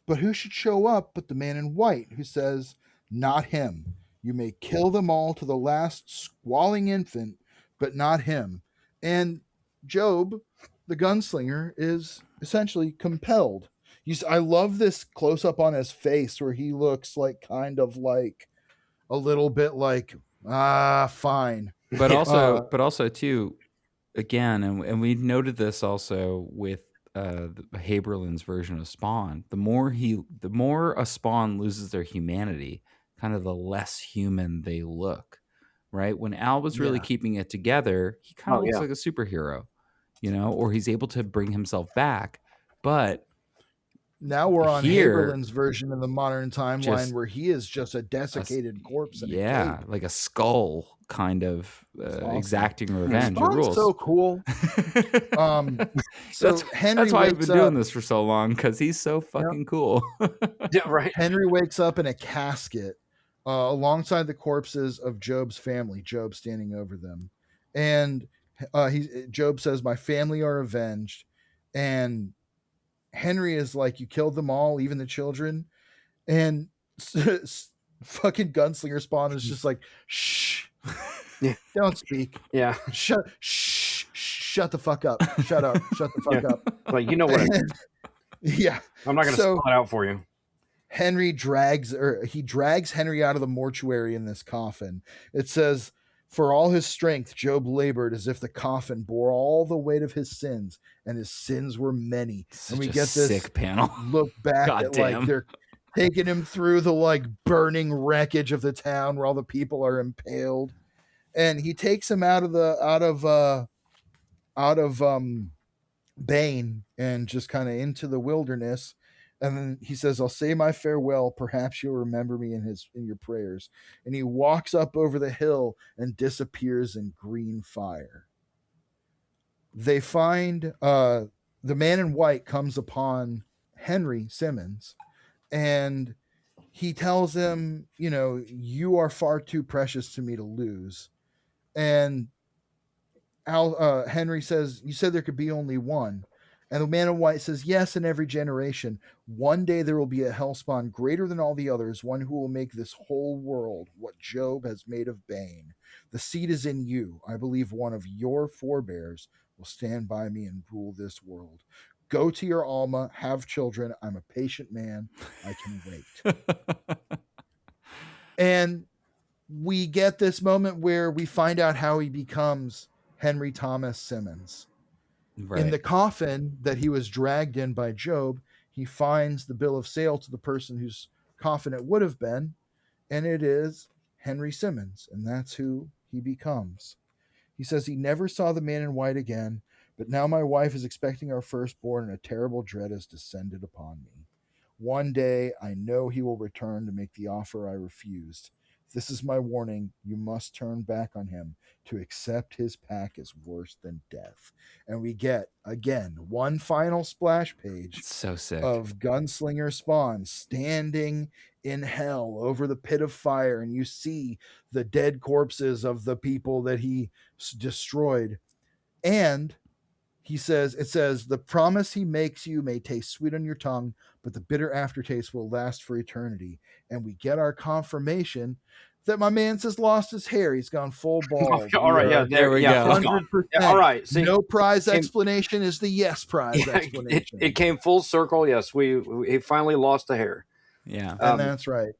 But who should show up but the man in white, who says, not him. You may kill them all to the last squalling infant, but not him. And Job, the gunslinger, is essentially compelled. I love this close up on his face where he looks like kind of like a little bit like, fine. But also too, again, and we noted this also with Haberlin's version of Spawn. The more a Spawn loses their humanity, kind of the less human they look, right? When Al was really keeping it together, he kind of looks like a superhero, or he's able to bring himself back. But now we're on Haberlin's version of the modern timeline where he is just a desiccated corpse. Like a skull, kind of exacting revenge. Spawn's Rules. So cool. So that's why I've been doing this for so long, because he's so fucking cool. Yeah, right. Henry wakes up in a casket alongside the corpses of Job's family. Job standing over them, and Job says, "My family are avenged," and Henry is like, "You killed them all, even the children," and fucking Gunslinger Spawn is just like, "Shh, don't speak. Yeah, shut the fuck up. Shut up. Shut the fuck up." Like, you know what? Yeah, I'm not going to spell it out for you. Henry drags Henry out of the mortuary in this coffin. It says, for all his strength, Job labored as if the coffin bore all the weight of his sins, and his sins were many. Such and we a get this sick panel. Look back at like they're taking him through the like burning wreckage of the town where all the people are impaled, and he takes him out of Bane and just kind of into the wilderness. And then he says, I'll say my farewell. Perhaps you'll remember me in your prayers. And he walks up over the hill and disappears in green fire. They find the man in white comes upon Henry Simmons, and he tells him, you are far too precious to me to lose. And Henry says, you said there could be only one. And the man in white says, yes, in every generation, one day there will be a Hellspawn greater than all the others, one who will make this whole world what Job has made of Bane. The seed is in you. I believe one of your forebears will stand by me and rule this world. Go to your Alma, have children. I'm a patient man. I can wait. And we get this moment where we find out how he becomes Henry Thomas Simmons. Right. In the coffin that he was dragged in by Job, he finds the bill of sale to the person whose coffin it would have been, and it is Henry Simmons, and that's who he becomes. He says he never saw the man in white again, but now my wife is expecting our firstborn, and a terrible dread has descended upon me. One day I know he will return to make the offer I refused. This is my warning. You must turn back on him. To accept his pack is worse than death. And we get, again, one final splash page. It's so sick. Of Gunslinger Spawn standing in hell over the pit of fire. And you see the dead corpses of the people that he destroyed. And it says, the promise he makes you may taste sweet on your tongue, but the bitter aftertaste will last for eternity. And we get our confirmation that my man's just lost his hair. He's gone full bald. All right, yeah, there we go. it's gone. 100%. Yeah, all right, see, no prize explanation is the yes prize explanation. it came full circle. Yes, he finally lost the hair. Yeah, and that's right.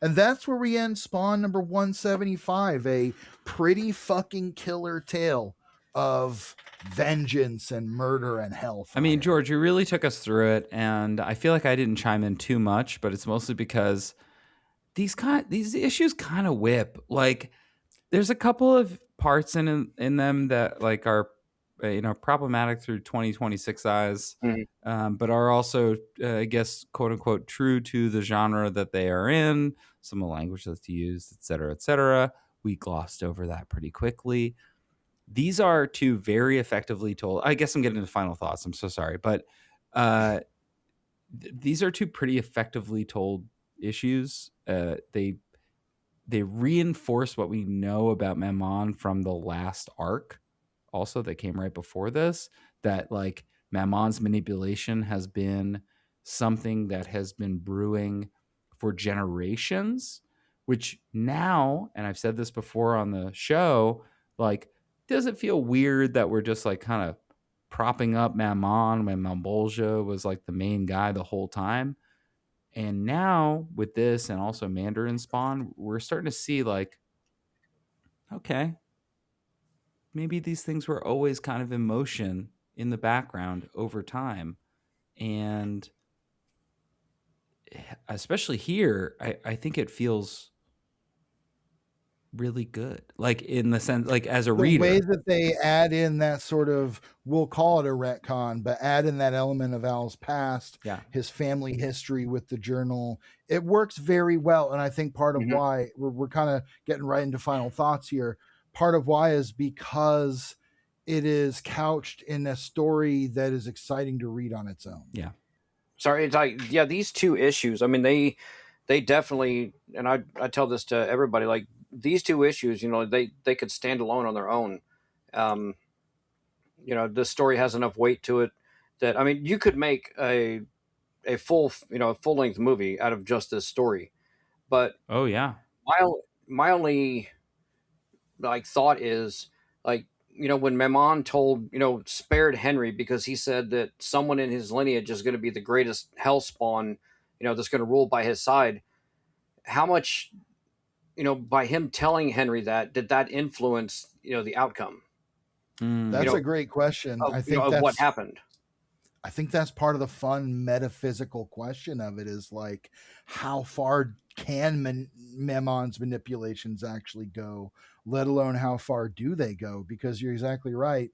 And that's where we end Spawn number 175, a pretty fucking killer tale of vengeance and murder and hellfire. I mean, George, you really took us through it, and I feel like I didn't chime in too much, but it's mostly because these issues kind of whip. Like, there's a couple of parts in them that like are problematic through 2026 eyes, but are also I guess quote unquote true to the genre that they are in. Some of the language that's used, et cetera, et cetera. We glossed over that pretty quickly. These are two very effectively told. I guess I'm getting into final thoughts. I'm so sorry, but these are two pretty effectively told issues. They reinforce what we know about Mammon from the last arc. Also, that came right before this. That like Mammon's manipulation has been something that has been brewing for generations. Which now, and I've said this before on the show, like, does it feel weird that we're just like kind of propping up Mammon when Mambolja was like the main guy the whole time? And now with this and also Mandarin Spawn, we're starting to see like, okay, maybe these things were always kind of in motion in the background over time. And especially here, I think it feels really good, like in the sense, like as a reader, the way that they add in that sort of, we'll call it a retcon, but add in that element of Al's past, his family history with the journal, it works very well. And I think part of why we're kind of getting right into final thoughts here, part of why is because it is couched in a story that is exciting to read on its own. Sorry, it's like, these two issues, I mean, they definitely, and I tell this to everybody, like, these two issues, they could stand alone on their own. The story has enough weight to it that, I mean, you could make a full length movie out of just this story. But my only like thought is, like, when Mammon told, spared Henry because he said that someone in his lineage is going to be the greatest Hellspawn, that's going to rule by his side. How much, by him telling Henry that, did that influence, the outcome? That's a great question. I think that's what happened. I think that's part of the fun metaphysical question of it, is like, how far can Mammon's manipulations actually go, let alone how far do they go? Because you're exactly right.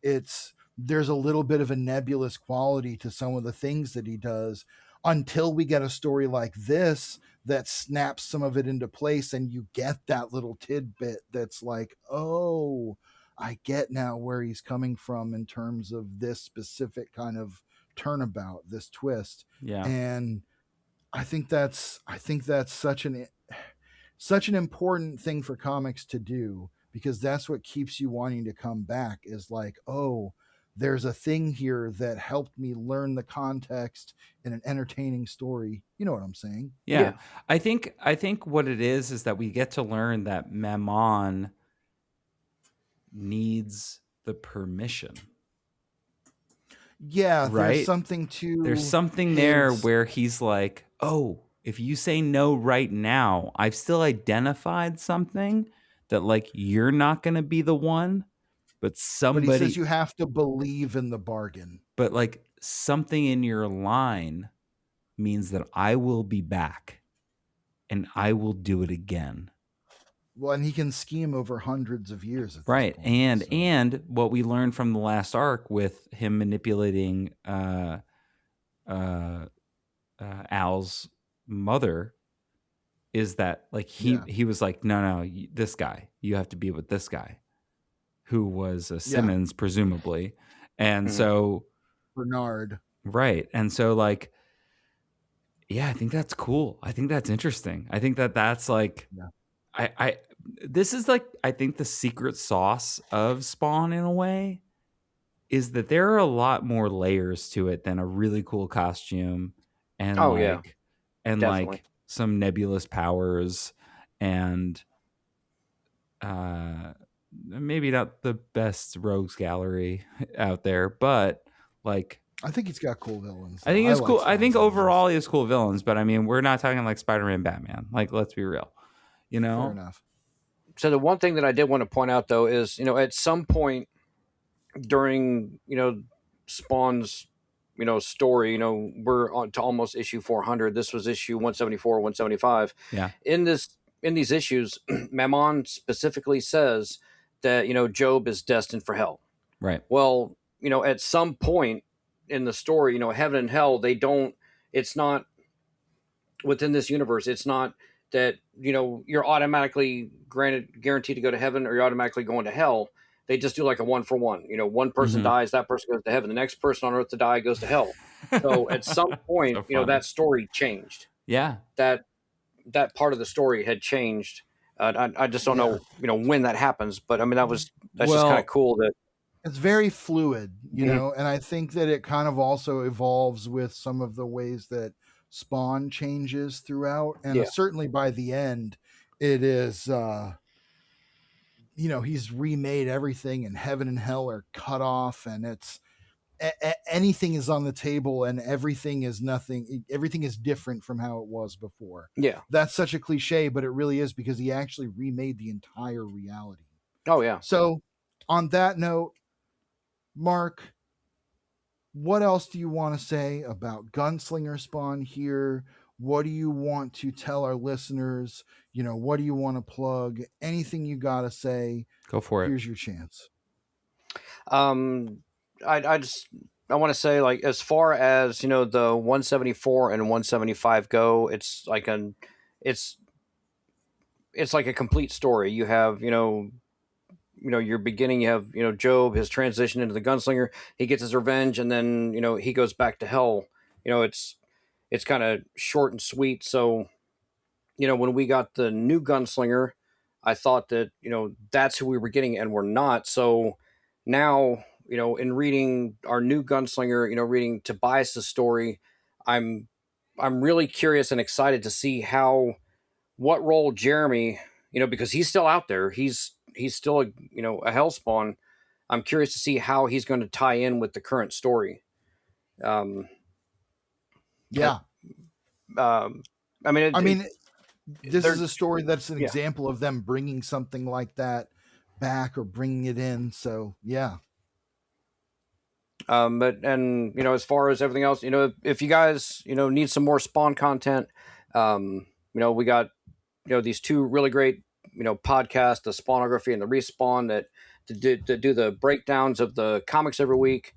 There's a little bit of a nebulous quality to some of the things that he does until we get a story like this that snaps some of it into place, and you get that little tidbit that's like, oh, I get now where he's coming from in terms of this specific kind of turnabout, this twist. And I think that's such an important thing for comics to do, because that's what keeps you wanting to come back, is like, oh, there's a thing here that helped me learn the context in an entertaining story. You know what I'm saying? Yeah. I think what it is that we get to learn that Mammon needs the permission. Right? There's something there where he's like, oh, if you say no right now, I've still identified something that, like, you're not going to be the one, but somebody. But he says you have to believe in the bargain. But like, something in your line means that I will be back and I will do it again. Well, and he can scheme over hundreds of years. Right. And what we learned from the last arc with him manipulating Al's mother is that, like, he was like, no, this guy, you have to be with this guy, who was a Simmons, presumably. And so Bernard. Right. And so, like, I think that's cool. I think that's interesting. I think that's like, this is like, I think the secret sauce of Spawn in a way is that there are a lot more layers to it than a really cool costume and and Definitely. like some nebulous powers and maybe not the best rogues gallery out there, but like I think he's got cool villains. I think though. it's like cool. I think Spawn's overall villains. he has cool villains, but I mean, we're not talking like Spider-Man, Batman. Like, let's be real, you know? Fair enough. So the one thing that I did want to point out though is, at some point during, Spawn's, story, we're on to almost issue 400. This was issue 174, 175. Yeah. In these issues, Mammon specifically says that, Job is destined for hell. Right. Well, at some point in the story, heaven and hell, it's not within this universe. It's not that, you're automatically guaranteed to go to heaven or you're automatically going to hell. They just do like a 1-for-1. One person dies, that person goes to heaven. The next person on earth to die goes to hell. So at some point, So that story changed. Yeah. That part of the story had changed. I just don't know, when that happens. But I mean, that's just kind of cool that it's very fluid, and I think that it kind of also evolves with some of the ways that Spawn changes throughout. And certainly by the end, it is, he's remade everything, and heaven and hell are cut off, and it's anything is on the table, and everything is different from how it was before. Yeah. That's such a cliche, but it really is, because he actually remade the entire reality. Oh yeah. So on that note, Mark, what else do you want to say about Gunslinger Spawn here? What do you want to tell our listeners? What do you want to plug? Anything you got to say? Go for it. Here's your chance. I want to say, like, as far as, the 174 and 175 go, it's like a complete story. You have, your beginning, you have, Job, his transition into the gunslinger, he gets his revenge, and then, he goes back to hell. It's kind of short and sweet. So, when we got the new gunslinger, I thought that, that's who we were getting, and we're not. So now, in reading our new gunslinger, reading Tobias's story, I'm really curious and excited to see what role Jeremy, because he's still out there. He's still a Hellspawn. I'm curious to see how he's going to tie in with the current story. Yeah. I mean, this is a story that's an example of them bringing something like that back or bringing it in. So yeah. As far as everything else, if you guys, need some more Spawn content, we got, these two really great, podcasts, the Spawnography and the Respawn, that to do the breakdowns of the comics every week.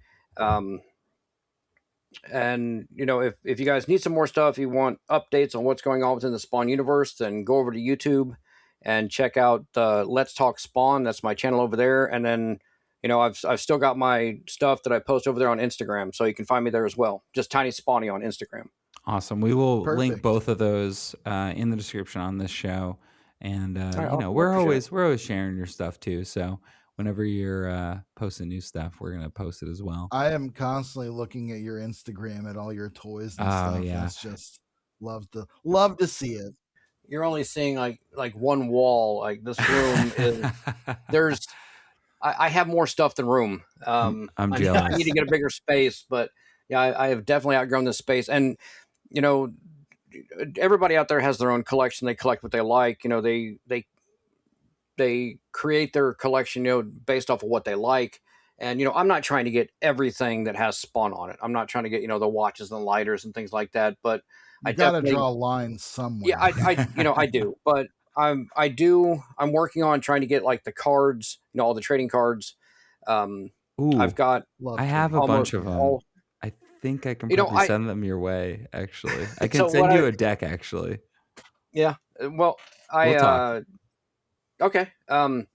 If you guys need some more stuff, you want updates on what's going on within the Spawn universe, then go over to YouTube and check out Let's Talk Spawn. That's my channel over there. And then, I've still got my stuff that I post over there on Instagram, so you can find me there as well. Just TinySpawny on Instagram. Awesome. We will Perfect. link both of those in the description on this show. And right, we're always sharing your stuff too. So whenever you're posting new stuff, we're gonna post it as well. I am constantly looking at your Instagram at all your toys and stuff. Yeah. That's just love to see it. You're only seeing like one wall. Like, this room is I have more stuff than room. I'm jealous. I need to get a bigger space, but yeah, I have definitely outgrown this space. And everybody out there has their own collection. They collect what they like. They create their collection, based off of what they like. And, I'm not trying to get everything that has Spawn on it. I'm not trying to get, the watches and the lighters and things like that. But I gotta draw a line somewhere. Yeah, I do. But I'm working on trying to get like the cards, all the trading cards. Ooh, I've got. I have a bunch of them. I think I can probably send them your way. Actually, I can send you a deck. Actually. Yeah. Well, We'll talk. Okay. I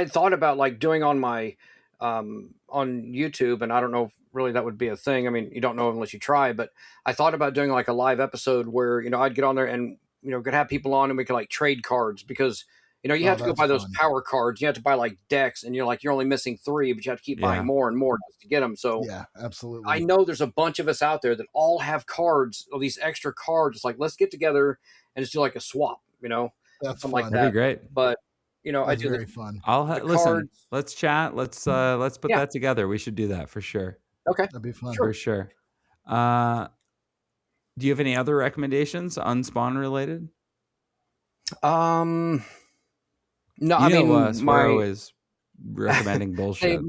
thought about like doing on my on YouTube, and I don't know if really that would be a thing. I mean, you don't know unless you try, but I thought about doing like a live episode where, I'd get on there and, could have people on and we could like trade cards, because, you have to go buy those power cards. You have to buy like decks, and you're only missing 3, but you have to keep buying more and more just to get them. So yeah, absolutely. I know there's a bunch of us out there that all have cards, or these extra cards. It's like, let's get together and just do like a swap, That's something like fun. That'd that. be great. But you know, I That's do very the fun. Listen. cards. Let's chat. Let's put Yeah. that together. We should do that for sure. Okay. That'd be fun. For sure. Do you have any other recommendations Spawn related? No, You I know mean us. We're always recommending Hey, bullshit.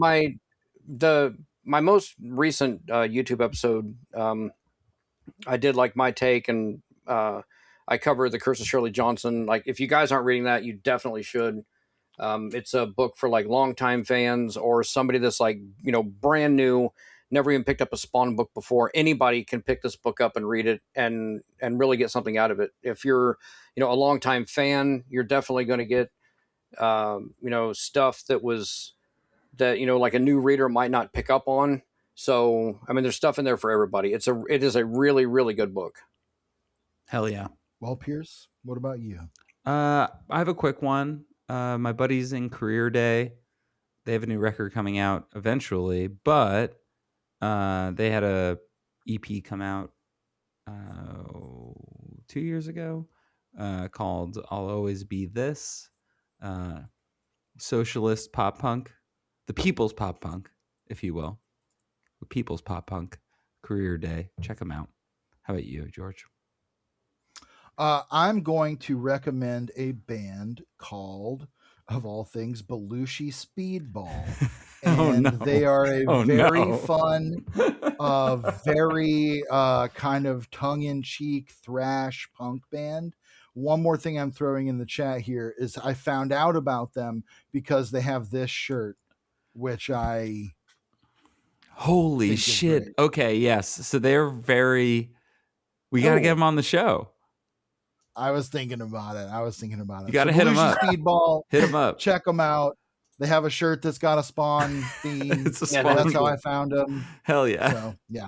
my most recent YouTube episode, I did like my take, and I cover The Curse of Shirley Johnson. Like, if you guys aren't reading that, you definitely should. It's a book for like longtime fans or somebody that's like, you know, brand new, never even picked up a Spawn book before. Anybody can pick this book up and read it and really get something out of it. If you're, you know, a longtime fan, you're definitely going to get, you know, stuff that you know, like a new reader might not pick up on. So, I mean, there's stuff in there for everybody. It is a really, really good book. Hell yeah. Well, Pierce, what about you? I have a quick one. My buddies in Career Day, they have a new record coming out eventually, but they had a EP come out 2 years ago called "I'll Always Be This," socialist pop punk, the people's pop punk, if you will, the people's pop punk. Career Day, check them out. How about you, George? I'm going to recommend a band called, of all things, Belushi Speedball. And they are a very fun, very kind of tongue-in-cheek thrash punk band. One more thing I'm throwing in the chat here is I found out about them because they have this shirt, which I Holy think is shit. great. Okay, yes. So they're very. We got to get them on the show. I was thinking about it. You got to hit them Belushi up. Speedball. Hit them up. Check them out. They have a shirt that's got a Spawn theme. It's a Yeah, Spawn. That's how I found them. Hell yeah. So, yeah.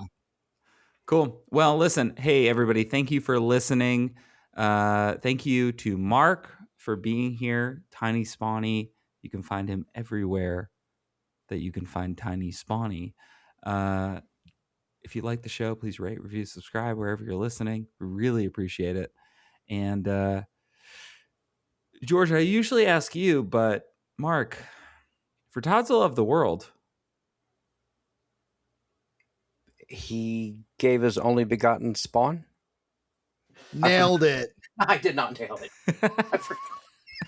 Cool. Well, listen. Hey, everybody. Thank you for listening. Thank you to Mark for being here. TinySpawny. You can find him everywhere that you can find TinySpawny. If you like the show, please rate, review, subscribe wherever you're listening. We really appreciate it. And George, I usually ask you, but Mark, for Todzilla of the world, He gave his only begotten Spawn. Nailed it. I did not nail it.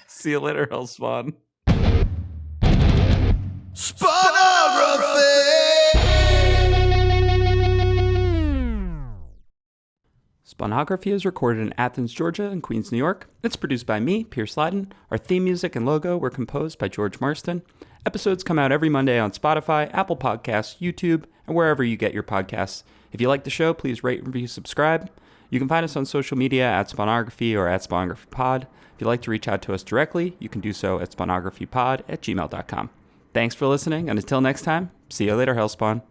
see you later, Hellspawn. Spawnography is recorded in Athens, Georgia, and Queens, New York. It's produced by me, Pierce Lyden. Our theme music and logo were composed by George Marston. Episodes come out every Monday on Spotify, Apple Podcasts, YouTube, and wherever you get your podcasts. If you like the show, please rate, review, subscribe. You can find us on social media at Spawnography or at SpawnographyPod. If you'd like to reach out to us directly, you can do so at spawnographypod@gmail.com. Thanks for listening, and until next time, see you later, Hellspawn.